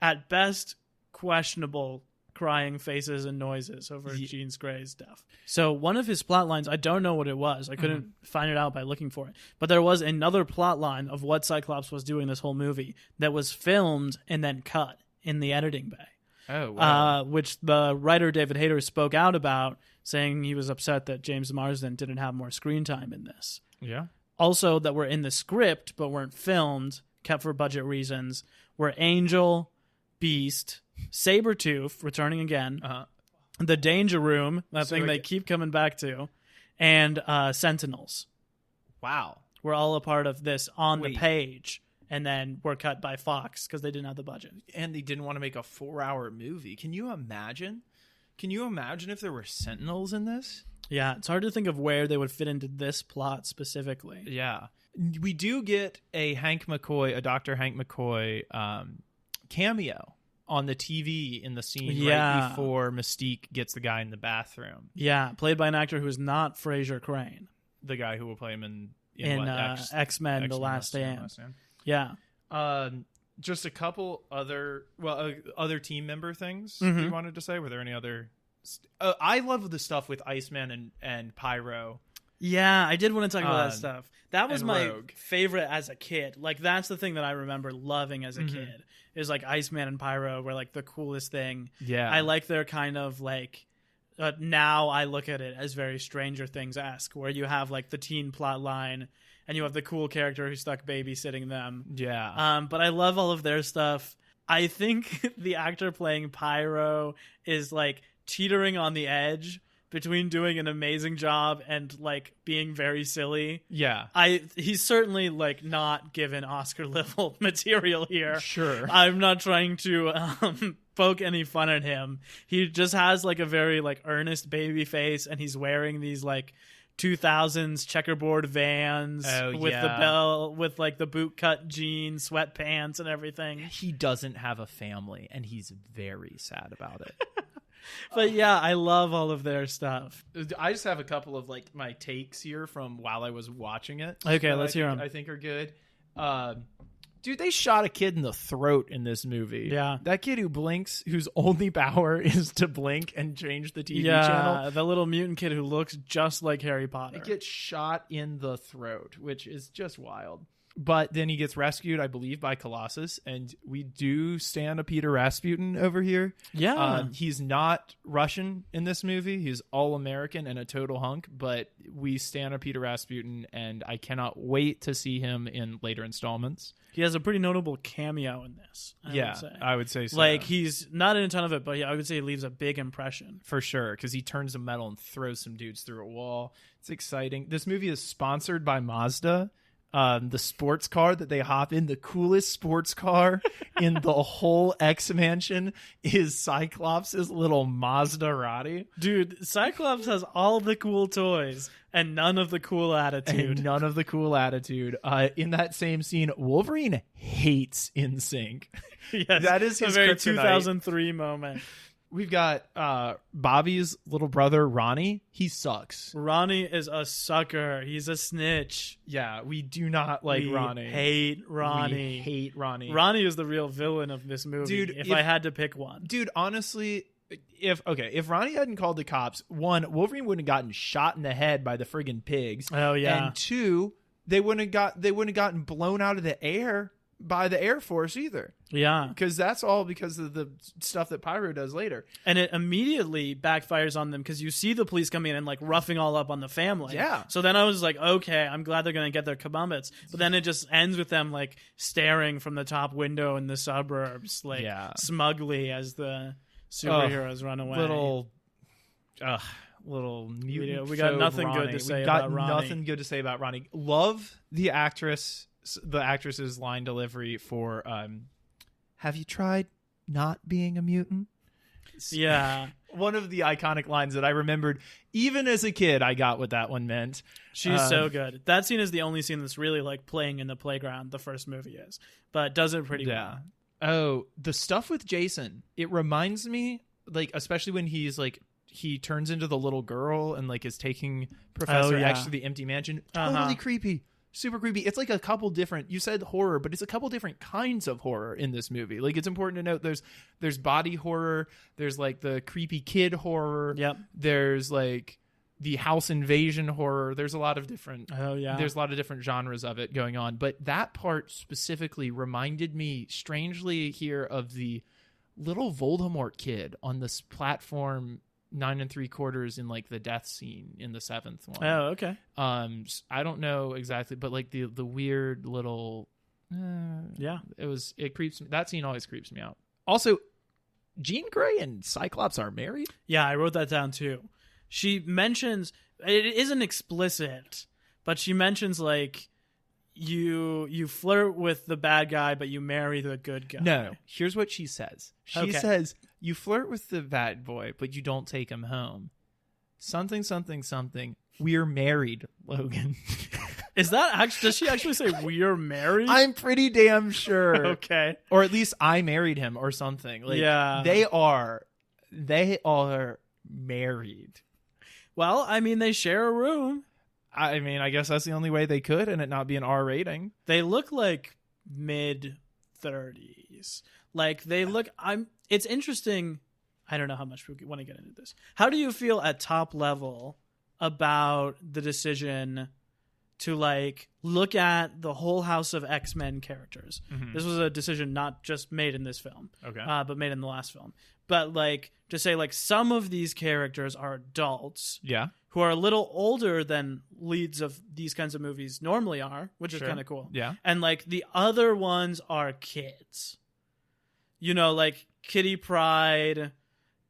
at best, questionable crying faces and noises over Jean Grey's death. So one of his plot lines, I don't know what it was. I couldn't find it out by looking for it. But there was another plot line of what Cyclops was doing this whole movie that was filmed and then cut in the editing bay. Oh, wow. which the writer David Hayter spoke out about, saying he was upset that James Marsden didn't have more screen time in this. Yeah. Also, that were in the script but weren't filmed, kept for budget reasons, were Angel, Beast, Sabretooth, returning again, the Danger Room, that thing they keep coming back to, and Sentinels. Wow. Were all a part of this on the page, and then were cut by Fox because they didn't have the budget. And they didn't want to make a 4-hour movie. Can you imagine? Can you imagine if there were Sentinels in this? Yeah, it's hard to think of where they would fit into this plot specifically. Yeah. We do get a Dr. Hank McCoy cameo on the TV in the scene right before Mystique gets the guy in the bathroom. Yeah, played by an actor who is not Fraser Crane. The guy who will play him in X-Men: The Last Stand. Yeah. Just a couple other team member things Mm-hmm. you wanted to say. Were there any other? I love the stuff with Iceman and Pyro. Yeah, I did want to talk about that stuff. That was my Rogue. favorite as a kid. Like, that's the thing that I remember loving as a kid. Is like Iceman and Pyro were like the coolest thing. Yeah. I like their kind of like. Now I look at it as very Stranger Things-esque, where you have like the teen plot line, and you have the cool character who's stuck babysitting them. Yeah. But I love all of their stuff. I think the actor playing Pyro is like teetering on the edge between doing an amazing job and like being very silly. Yeah. He's certainly like not given Oscar level material here. Sure. I'm not trying to poke any fun at him. He just has like a very like earnest baby face, and he's wearing these like 2000s checkerboard Vans with the bell, with like the boot cut jeans, sweatpants, and everything. He doesn't have a family, and he's very sad about it. But yeah, I love all of their stuff. I just have a couple of like my takes here from while I was watching it. Okay, let's hear them. I think are good. Dude, they shot a kid in the throat in this movie. Yeah. That kid who blinks, whose only power is to blink and change the TV channel. Yeah, the little mutant kid who looks just like Harry Potter. It gets shot in the throat, which is just wild. But then he gets rescued, I believe, by Colossus, and we do stand a Peter Rasputin over here. Yeah. He's not Russian in this movie. He's all American and a total hunk, but we stand a Peter Rasputin, and I cannot wait to see him in later installments. He has a pretty notable cameo in this, I would say so. Like, he's not in a ton of it, but yeah, I would say he leaves a big impression. For sure, because he turns the metal and throws some dudes through a wall. It's exciting. This movie is sponsored by Mazda. The sports car that they hop in, the coolest sports car in the whole X Mansion, is Cyclops' little Maserati. Dude, Cyclops has all the cool toys and none of the cool attitude. And none of the cool attitude. In that same scene, Wolverine hates NSYNC. Yes, that is his a very kryptonite. 2003 moment. We've got Bobby's little brother, Ronnie. He sucks. Ronnie is a sucker. He's a snitch. Yeah, we do not like Ronnie. Hate Ronnie. We hate Ronnie. Ronnie is the real villain of this movie, Dude, if I had to pick one. Dude, honestly, if Ronnie hadn't called the cops, one, Wolverine wouldn't have gotten shot in the head by the friggin' pigs. Oh yeah. And two, they wouldn't have gotten blown out of the air by the Air Force either. Yeah. Because that's all because of the stuff that Pyro does later. And it immediately backfires on them because you see the police coming in and like roughing all up on the family. Yeah. So then I was like, okay, I'm glad they're going to get their kabumbits. But then it just ends with them like staring from the top window in the suburbs, like smugly as the superheroes run away. Little mutant. We got nothing Ronnie. good to say we got about Ronnie. Nothing good to say about Ronnie. Love the actress's line delivery for have you tried not being a mutant? Yeah. One of the iconic lines that I remembered even as a kid. I got what that one meant. She's so good. That scene is the only scene that's really like playing in the playground, the first movie is, but does it pretty well. Oh, the stuff with Jason, it reminds me, like, especially when he's like he turns into the little girl and like is taking Professor X to the empty mansion. Totally creepy. Super creepy. It's like a couple different, you said horror, but it's a couple different kinds of horror in this movie. Like, it's important to note there's body horror, there's like the creepy kid horror. Yep. There's like the house invasion horror. There's a lot of different there's a lot of different genres of it going on. But that part specifically reminded me strangely here of the little Voldemort kid on this platform 9 3/4 in like the death scene in the 7th one. Oh, okay. I don't know exactly, but like the weird little it creeps me. That scene always creeps me out. Also, Jean Grey and Cyclops are married? Yeah, I wrote that down too. She mentions, it isn't explicit, but she mentions like you flirt with the bad guy, but you marry the good guy. No, here's what she says. She Okay. says, you flirt with the bad boy, but you don't take him home. Something, something, something. We're married, Logan. Is that actually, does she actually say we're married? I'm pretty damn sure. Okay. Or at least I married him or something. Like, Yeah. They are married. Well, I mean, they share a room. I mean, I guess that's the only way they could, and it not be an R rating. They look like mid-30s. Like, they look... It's interesting. I don't know how much we want to get into this. How do you feel at top level about the decision to, like, look at the whole house of X-Men characters? Mm-hmm. This was a decision not just made in this film, Okay. but made in the last film. But, like, to say, like, some of these characters are adults... Yeah. who are a little older than leads of these kinds of movies normally are, which is Sure. kind of cool. Yeah. And like the other ones are kids. You know, like Kitty Pryde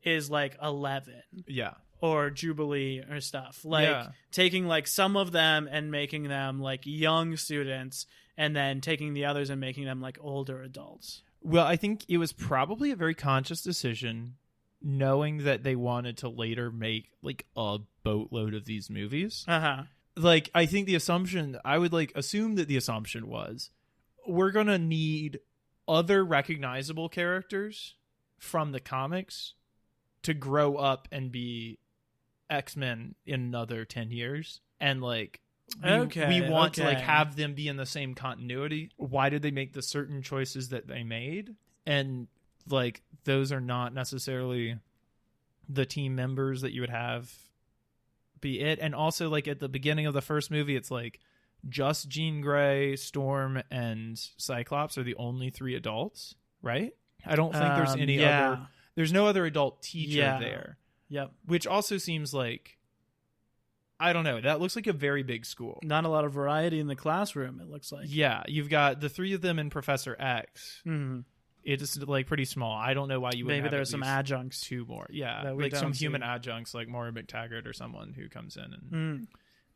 is like 11 Yeah. or Jubilee or stuff. Like Yeah. taking like some of them and making them like young students and then taking the others and making them like older adults. Well, I think it was probably a very conscious decision, knowing that they wanted to later make like a boatload of these movies. Uh-huh. Like, I think the assumption, I would like assume that the assumption was we're going to need other recognizable characters from the comics to grow up and be X-Men in another 10 years. And like, we want to like have them be in the same continuity. Why did they make the certain choices that they made? And like, those are not necessarily the team members that you would have be it. And also, like, at the beginning of the first movie, it's like just Jean Grey, Storm, and Cyclops are the only 3 adults, right? I don't think there's any other. There's no other adult teacher there. Yep. Which also seems like, I don't know. That looks like a very big school. Not a lot of variety in the classroom, it looks like. Yeah, you've got the 3 of them and Professor X. Mm-hmm. It's like pretty small. I don't know why you would. Maybe have there's at some least adjuncts. 2 more. Yeah, that we like some don't see. human adjuncts, like Maura McTaggart or someone who comes in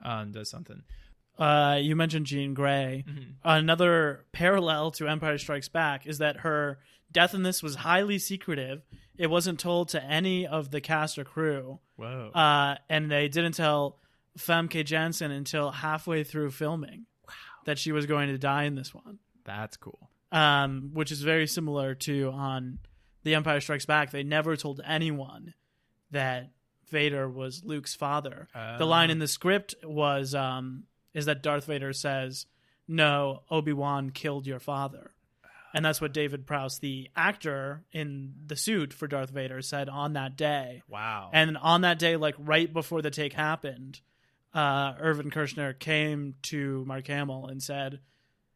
and does something. You mentioned Jean Grey. Mm-hmm. Another parallel to Empire Strikes Back is that her death in this was highly secretive. It wasn't told to any of the cast or crew. Whoa. And they didn't tell Famke Janssen until halfway through filming that she was going to die in this one. That's cool. Which is very similar to on The Empire Strikes Back. They never told anyone that Vader was Luke's father. The line in the script was is that Darth Vader says, "No, Obi-Wan killed your father." And that's what David Prowse, the actor in the suit for Darth Vader, said on that day. Wow. And on that day, like right before the take happened, Irvin Kershner came to Mark Hamill and said,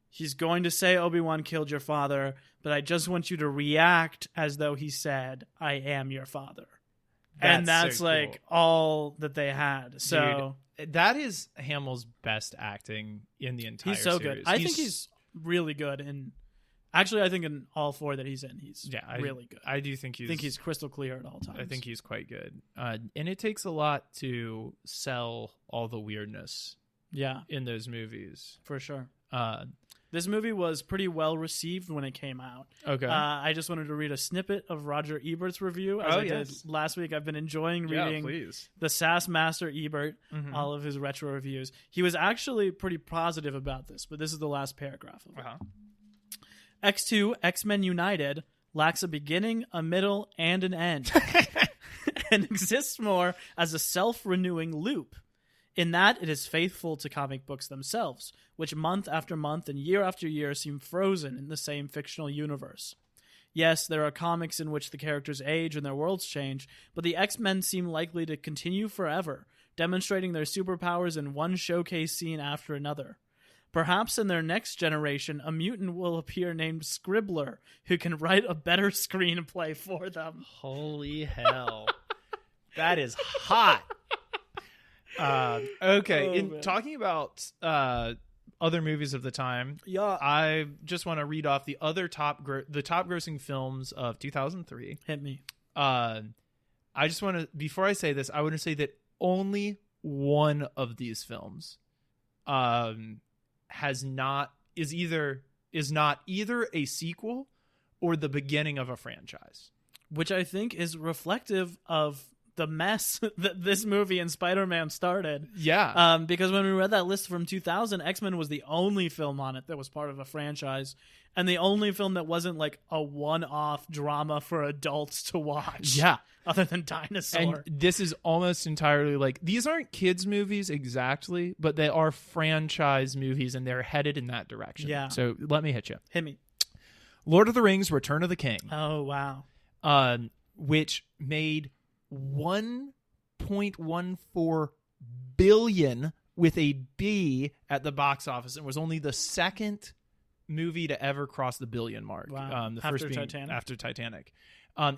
"He's going to say Obi-Wan killed your father, but I just want you to react as though he said, 'I am your father.'" And that's so like cool. all that they had. So Dude, that is Hamill's best acting in the entire he's so series. good. I think he's really good. And actually, I think in all 4 that he's in, he's really good. I do think he's crystal clear at all times. I think he's quite good. And it takes a lot to sell all the weirdness in those movies. For sure. This movie was pretty well received when it came out. Okay. I just wanted to read a snippet of Roger Ebert's review as I did last week. I've been enjoying reading the SAS Master Ebert, all of his retro reviews. He was actually pretty positive about this, but this is the last paragraph of it. X2, X-Men United, lacks a beginning, a middle, and an end, and exists more as a self-renewing loop. In that, it is faithful to comic books themselves, which month after month and year after year seem frozen in the same fictional universe. Yes, there are comics in which the characters age and their worlds change, but the X-Men seem likely to continue forever, demonstrating their superpowers in one showcase scene after another. Perhaps in their next generation, a mutant will appear named Scribbler, who can write a better screenplay for them. Holy hell. That is hot. Okay, in talking about other movies of the time, I just want to read off the other top grossing films of 2003. Hit me. I just want to, before I say this, I want to say that only one of these films is not either a sequel or the beginning of a franchise, which I think is reflective of the mess that this movie and Spider-Man started. Yeah. Because when we read that list from 2000, X-Men was the only film on it that was part of a franchise, and the only film that wasn't like a one-off drama for adults to watch. Yeah. Other than Dinosaur. And this is almost entirely like, these aren't kids movies exactly, but they are franchise movies and they're headed in that direction. Yeah. So let me hit you. Hit me. Lord of the Rings, Return of the King. Oh, wow. Which made 1.14 billion with a B at the box office and was only the second movie to ever cross the billion mark. Wow. The After first being Titanic? after Titanic.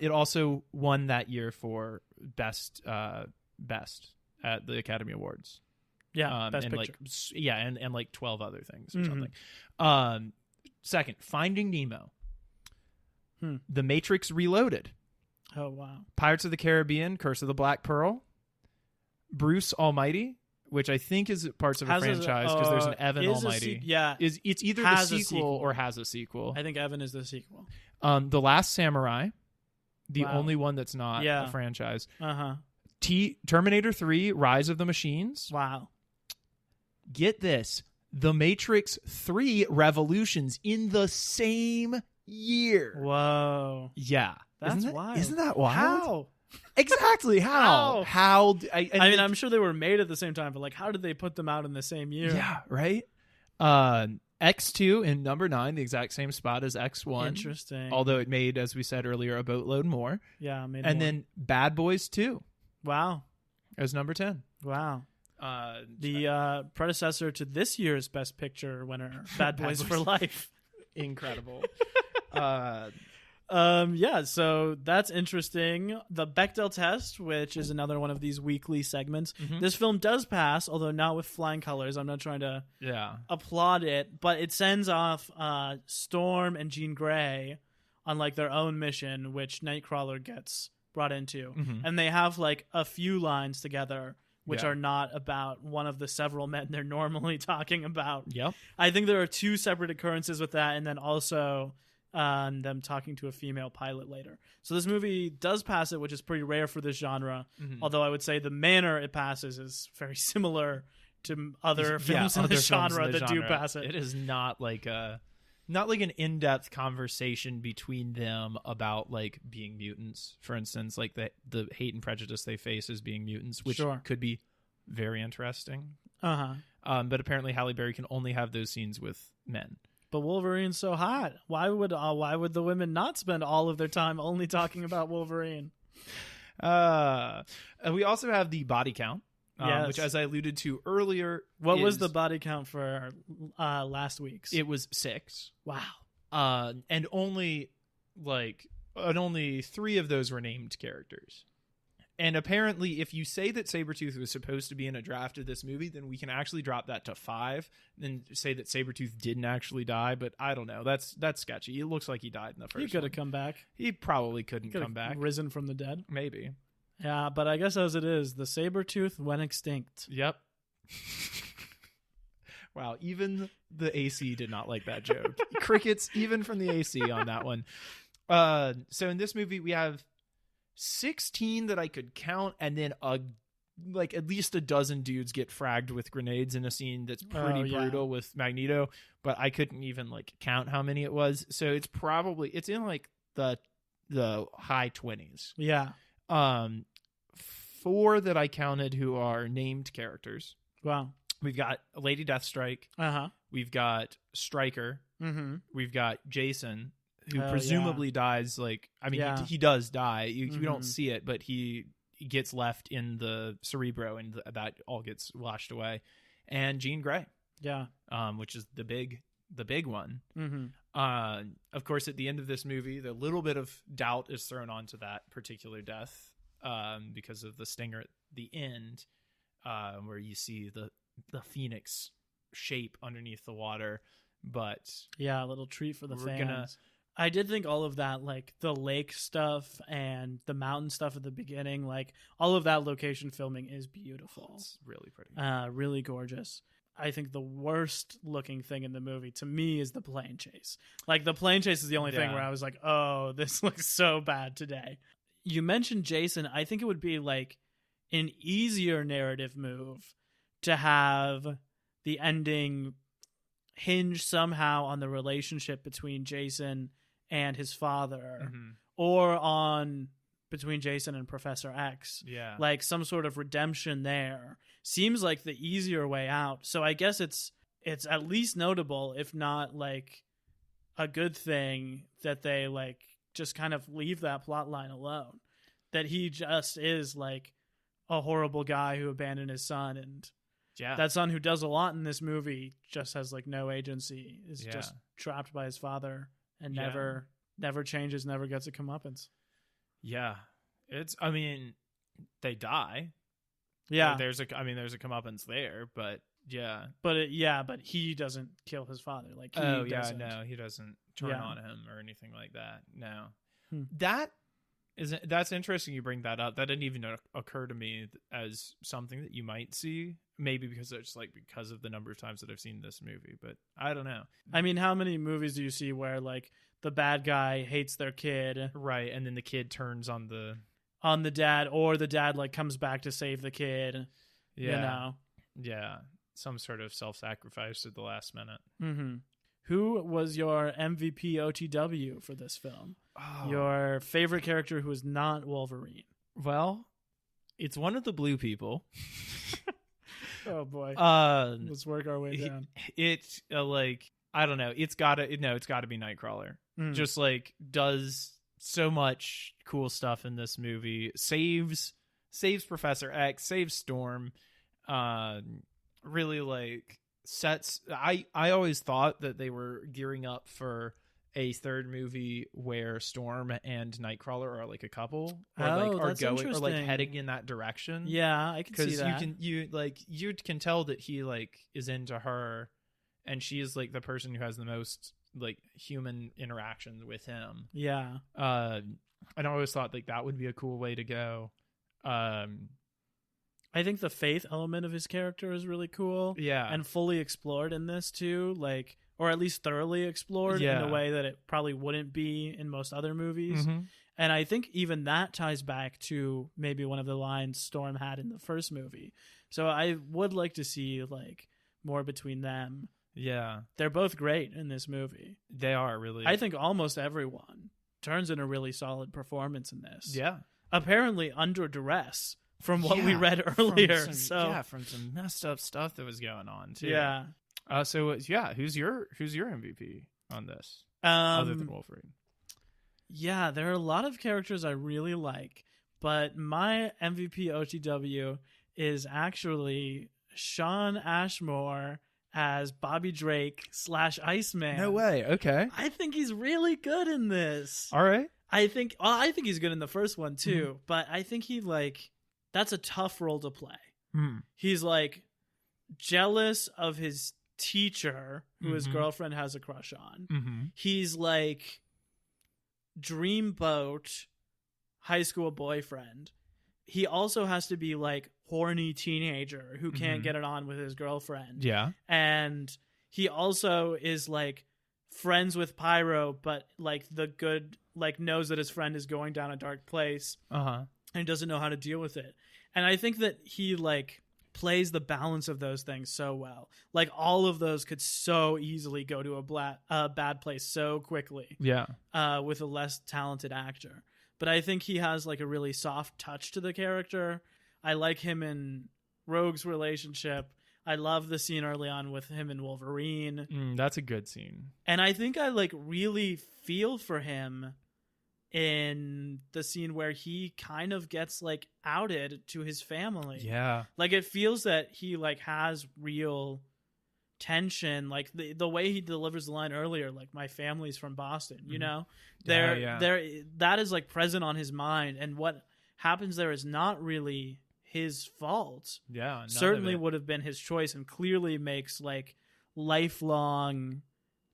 It also won that year for best at the Academy Awards. Yeah, Best and Picture. and like 12 other things or Mhm. something. Second, Finding Nemo. The Matrix Reloaded. Oh, wow. Pirates of the Caribbean, Curse of the Black Pearl. Bruce Almighty, which I think is parts of a franchise because there's an Evan Almighty. It's either the sequel or has a sequel. I think Evan is the sequel. The Last Samurai, the Wow. only one that's not a franchise. Uh-huh. Terminator 3, Rise of the Machines. Wow. Get this. The Matrix 3 Revolutions in the same year. Whoa. Yeah. That's wild. Isn't that wild? How? Exactly. How? I mean, I'm sure they were made at the same time, but like, how did they put them out in the same year? Yeah, right? X2 in number 9, the exact same spot as X1. Interesting. Although it made, as we said earlier, a boatload more. Yeah, made And more. then Bad Boys 2 Wow. as number 10. Wow. The predecessor to this year's Best Picture winner, Bad Boys for Life. Incredible. Yeah, so that's interesting. The Bechdel test, which is another one of these weekly segments. This film does pass, although not with flying colors. I'm not trying to applaud it, but it sends off Storm and Jean Grey on like their own mission, which Nightcrawler gets brought into. And they have like a few lines together which are not about one of the several men they're normally talking about. Yep. I think there are two separate occurrences with that, and then also them talking to a female pilot later. So this movie does pass it, which is pretty rare for this genre. Although I would say the manner it passes is very similar to other films in this genre that do pass it. It is not like an in-depth conversation between them about like being mutants, for instance, like the hate and prejudice they face as being mutants, which could be very interesting. But apparently Halle Berry can only have those scenes with men. But Wolverine's so hot. Why would the women not spend all of their time only talking about Wolverine? We also have the body count, which, as I alluded to earlier, what was the body count for last week's? It was 6. Wow. And only 3 of those were named characters. And apparently, if you say that Sabretooth was supposed to be in a draft of this movie, then we can actually drop that to 5 and say that Sabretooth didn't actually die. But I don't know. That's sketchy. It looks like he died in the first He could have come back. He probably couldn't come back. Risen from the dead. Maybe. Yeah, but I guess as it is, the Sabretooth went extinct. Yep. Wow, even the AC did not like that joke. Crickets, even from the AC on that one. So in this movie, we have 16 that I could count, and then at least a dozen dudes get fragged with grenades in a scene that's pretty brutal with Magneto, but I couldn't even count how many it was. So it's in the high 20s. Yeah. 4 that I counted who are named characters. Wow. We've got Lady Deathstrike. We've got Stryker. We've got Jason, who presumably dies. He does die. You don't see it, but he gets left in the Cerebro, and that all gets washed away. And Jean Grey. Yeah. which is the big one. Mm-hmm. Of course, at the end of this movie, the little bit of doubt is thrown onto that particular death because of the stinger at the end, where you see the phoenix shape underneath the water. But Yeah, a little treat for the We're fans. gonna- I did think all of that, like the lake stuff and the mountain stuff at the beginning, like all of that location filming is beautiful. it's really pretty. Really gorgeous. I think the worst looking thing in the movie to me is the plane chase. Like the plane chase is the only thing Yeah. where I was like, oh, this looks so bad today. You mentioned Jason. I think it would be like an easier narrative move to have the ending hinge somehow on the relationship between Jason and his father, Mhm. or on between Jason and Professor X. Yeah. Like some sort of redemption there seems like the easier way out. So I guess it's at least notable, if not like a good thing, that they like just kind of leave that plot line alone, that he just is like a horrible guy who abandoned his son, and yeah. that son, who does a lot in this movie, just has like no agency, is Yeah. just trapped by his father and Yeah. never changes, never gets a comeuppance. Yeah. I mean, they die. Yeah, There's a comeuppance there, but yeah. but he doesn't kill his father. Like he doesn't. No, he doesn't turn Yeah. on him or anything like that. No. Hmm. That's interesting you bring that up. That didn't even occur to me as something that you might see. Maybe because it's like because of the number of times that I've seen this movie, but I don't know. I mean, how many movies do you see where like the bad guy hates their kid Right, and then the kid turns on the on the dad, or the dad like comes back to save the kid? yeah. You know. Yeah, some sort of self-sacrifice at the last minute. Mm-hmm. Who was your MVP OTW for this film? Oh. Your favorite character who is not Wolverine? Well, it's one of the blue people. Oh boy. Uh, Let's work our way down. It like I don't know. It's gotta be Nightcrawler. Mm. Just like does so much cool stuff in this movie. Saves Professor X. Saves Storm. Really like sets. I always thought that they were gearing up for a third movie where Storm and Nightcrawler are like a couple, or Oh, are that's going or like interesting. heading in that direction. Yeah, I can see Because that. you can tell that he like is into her, and she is like the person who has the most like human interaction with him. Yeah. And I always thought like that would be a cool way to go. I think the faith element of his character is really cool Yeah, and fully explored in this too, like, or at least thoroughly explored in Yeah. a way that it probably wouldn't be in most other movies. Mhm. And I think even that ties back to maybe one of the lines Storm had in the first movie. So I would like to see like more between them. Yeah, They're both great in this movie. they are really. I think almost everyone turns in a really solid performance in this. Yeah, Apparently under duress from what we Yeah, read from earlier. some, from some messed up stuff that was going on too. yeah. Who's your MVP on this other than Wolverine? Yeah, there are a lot of characters I really like, but my MVP OTW is actually Sean Ashmore as Bobby Drake / Iceman. No way. Okay. I think he's really good in this. All right. I think he's good in the first one too, but I think he like that's a tough role to play. He's like jealous of his teacher who his Mhm. girlfriend has a crush on. Mm-hmm. He's like dreamboat high school boyfriend. He also has to be like horny teenager who can't Mhm. get it on with his girlfriend. Yeah. And he also is like friends with Pyro, but like the good like knows that his friend is going down a dark place Uh-huh. and he doesn't know how to deal with it. And I think that he like plays the balance of those things so well. Like all of those could so easily go to a bad place so quickly Yeah. with a less talented actor. But I think he has like a really soft touch to the character. I like him in Rogue's relationship. I love the scene early on with him and Wolverine. That's a good scene. And I think I like really feel for him in the scene where he kind of gets like outed to his family. Yeah. Like it feels that he like has real tension, like the way he delivers the line earlier, like my family's from Boston, you know, Yeah. that is like present on his mind, and what happens there is not really his fault. Yeah, Certainly would have been his choice, and clearly makes like lifelong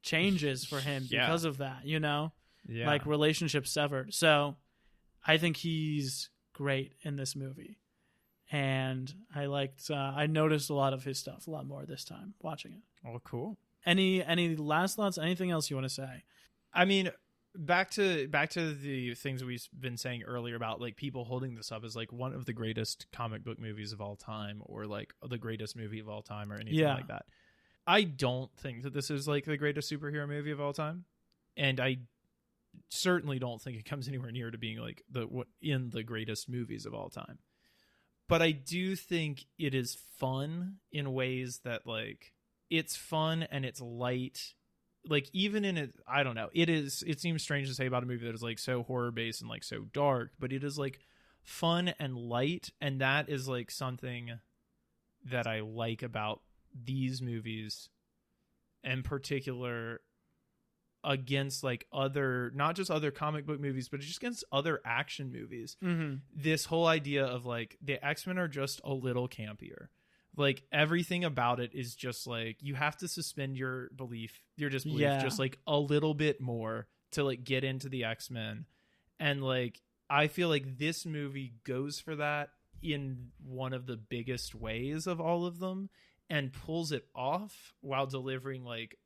changes for him because of that, you know, like relationships severed. So I think he's great in this movie. And I noticed a lot of his stuff a lot more this time watching it. Oh, cool. Any last thoughts? Anything else you want to say? I mean, back to the things we've been saying earlier about like people holding this up as like one of the greatest comic book movies of all time, or like the greatest movie of all time, or anything like that. I don't think that this is like the greatest superhero movie of all time, and I certainly don't think it comes anywhere near to being like in the greatest movies of all time. But I do think it is fun in ways that like it's fun and it's light. Like even in it, I don't know. It seems strange to say about a movie that is like so horror based and like so dark, but it is like fun and light, and that is like something that I like about these movies, in particular against like other, not just other comic book movies, but just against other action movies. This whole idea of like the X-Men are just a little campier. Like everything about it is just like you have to suspend your disbelief just like a little bit more to like get into the X-Men. And like I feel like this movie goes for that in one of the biggest ways of all of them, and pulls it off while delivering like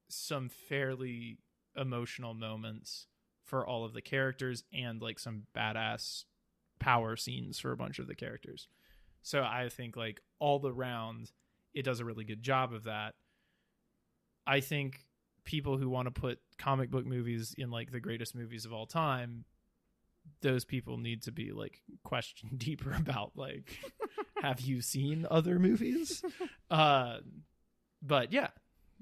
some fairly emotional moments for all of the characters, and like some badass power scenes for a bunch of the characters. So I think like all around it does a really good job of that. I think people who want to put comic book movies in like the greatest movies of all time, those people need to be like questioned deeper about like have you seen other movies? But yeah,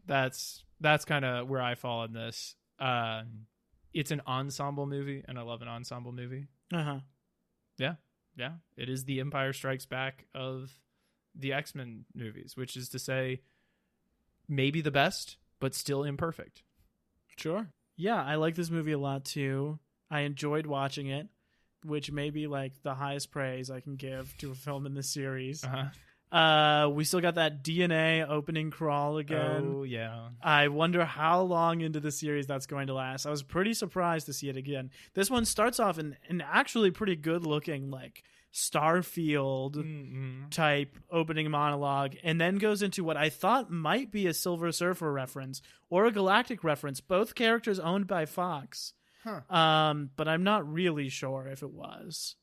that's kind of where I fall in this. It's an ensemble movie, and I love an ensemble movie. Yeah, it is the Empire Strikes Back of the X-Men movies, which is to say maybe the best, but still imperfect. Sure. Yeah, I like this movie a lot too. I enjoyed watching it, which may be like the highest praise I can give to a film in this series. We still got that DNA opening crawl again. Oh, yeah. I wonder how long into the series that's going to last. I was pretty surprised to see it again. This one starts off in an actually pretty good looking, like, Starfield type opening monologue, and then goes into what I thought might be a Silver Surfer reference or a Galactic reference, both characters owned by Fox. But I'm not really sure if it was.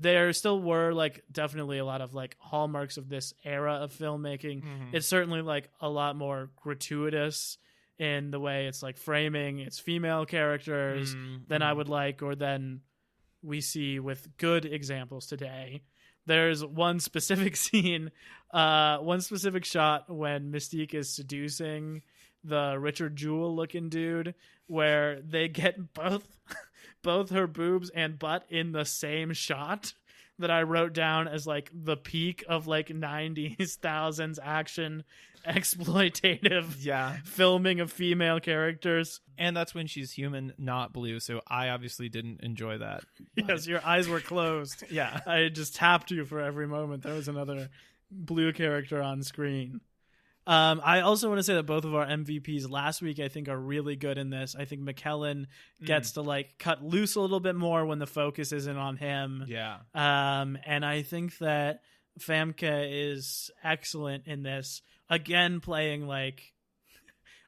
There still were like definitely a lot of like hallmarks of this era of filmmaking. It's certainly like a lot more gratuitous in the way it's like framing its female characters than I would like, or than we see with good examples today. There's one specific scene, one specific shot when Mystique is seducing the Richard Jewell looking dude, where they get both her boobs and butt in the same shot, that I wrote down as like the peak of like 90s thousands action exploitative filming of female characters. And that's when she's human, not blue, so I obviously didn't enjoy that. Yes, your eyes were closed. I just tapped you for every moment there was another blue character on screen. I also want to say that both of our MVPs last week, I think, are really good in this. I think McKellen gets to like cut loose a little bit more when the focus isn't on him. And I think that Famke is excellent in this. Again, playing like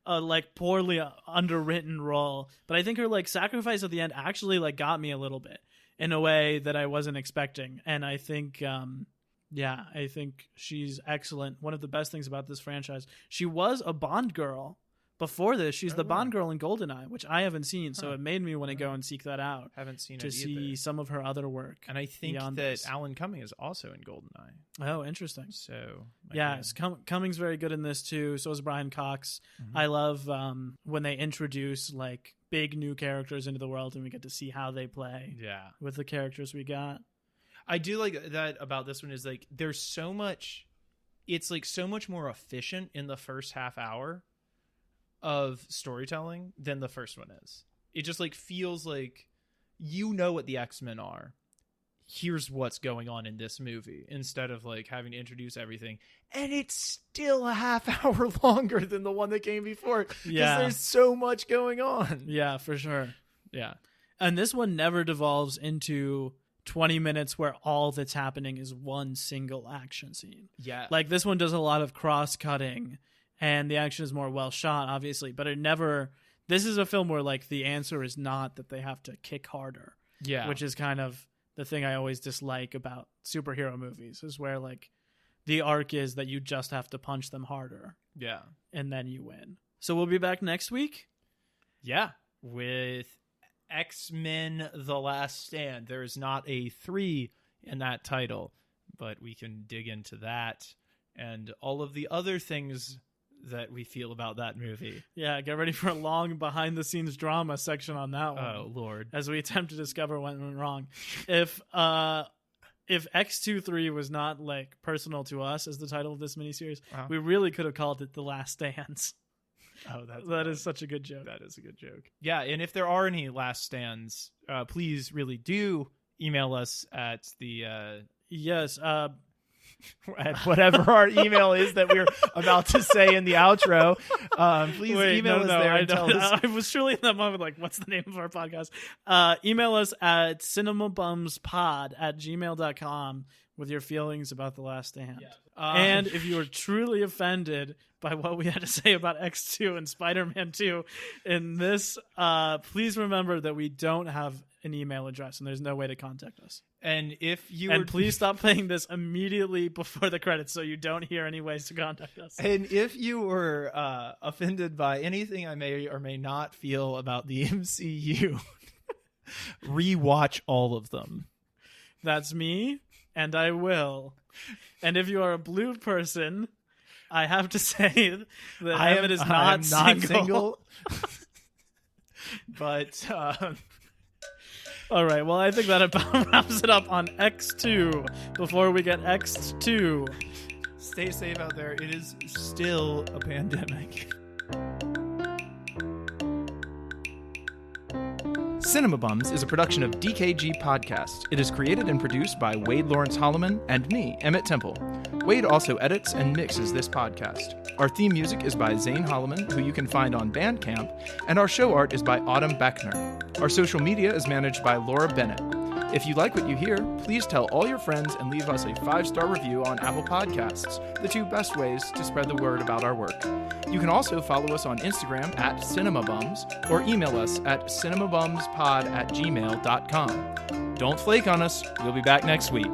a like poorly underwritten role, but I think her like sacrifice at the end actually like got me a little bit in a way that I wasn't expecting. And I think I think she's excellent. One of the best things about this franchise. She was a Bond girl before this. She's the Bond girl in GoldenEye, which I haven't seen, so it made me want to go and seek that out. Haven't seen it to see some of her other work. And I think that Alan Cumming is also in GoldenEye. Oh, interesting. So Cumming's very good in this too. So is Brian Cox. I love when they introduce like big new characters into the world, and we get to see how they play. With the characters we got. I do like that about this one is like there's so much it's like so much more efficient in the first half hour of storytelling than the first one is. It just like feels like you know what the X-Men are. Here's what's going on in this movie, instead of like having to introduce everything. And it's still a half hour longer than the one that came before. Yeah. Because there's so much going on. Yeah, for sure. Yeah. And this one never devolves into 20 minutes where all that's happening is one single action scene. Yeah. Like this one does a lot of cross-cutting, and the action is more well shot, obviously, but it never... This is a film where like the answer is not that they have to kick harder. Yeah. Which is kind of the thing I always dislike about superhero movies, is where like the arc is that you just have to punch them harder. Yeah. And then you win. So we'll be back next week. Yeah. With X-Men The Last Stand. There is not a 3 in that title, but we can dig into that and all of the other things that we feel about that movie. Yeah, get ready for a long behind-the-scenes drama section on that one. Oh, Lord. As we attempt to discover what went wrong. If X23 was not like personal to us as the title of this miniseries, we really could have called it The Last Stands. Oh, that is such a good joke. That is a good joke. Yeah, and if there are any last stands, please really do email us at the at whatever our email is that we're about to say in the outro. Please email us there and tell us. I was truly in that moment like, what's the name of our podcast? Email us at cinemabumspod@gmail.com with your feelings about The Last Stand. Yeah. And if you are truly offended by what we had to say about X2 and Spider-Man 2 in this, please remember that we don't have an email address and there's no way to contact us. And please stop playing this immediately before the credits so you don't hear any ways to contact us. And if you were offended by anything I may or may not feel about the MCU, rewatch all of them. That's me, and I will. And if you are a blue person, I have to say that Emmett is not single. But... all right, well, I think that about wraps it up on X2 before we get X2. Stay safe out there. It is still a pandemic. Cinema Bums is a production of DKG Podcast. It is created and produced by Wade Lawrence Holloman and me, Emmett Temple. Wade also edits and mixes this podcast. Our theme music is by Zane Holloman, who you can find on Bandcamp, and our show art is by Autumn Beckner. Our social media is managed by Laura Bennett. If you like what you hear, please tell all your friends and leave us a 5-star review on Apple Podcasts, the 2 best ways to spread the word about our work. You can also follow us on Instagram at CinemaBums or email us at cinemabumspod@gmail.com. Don't flake on us. We'll be back next week.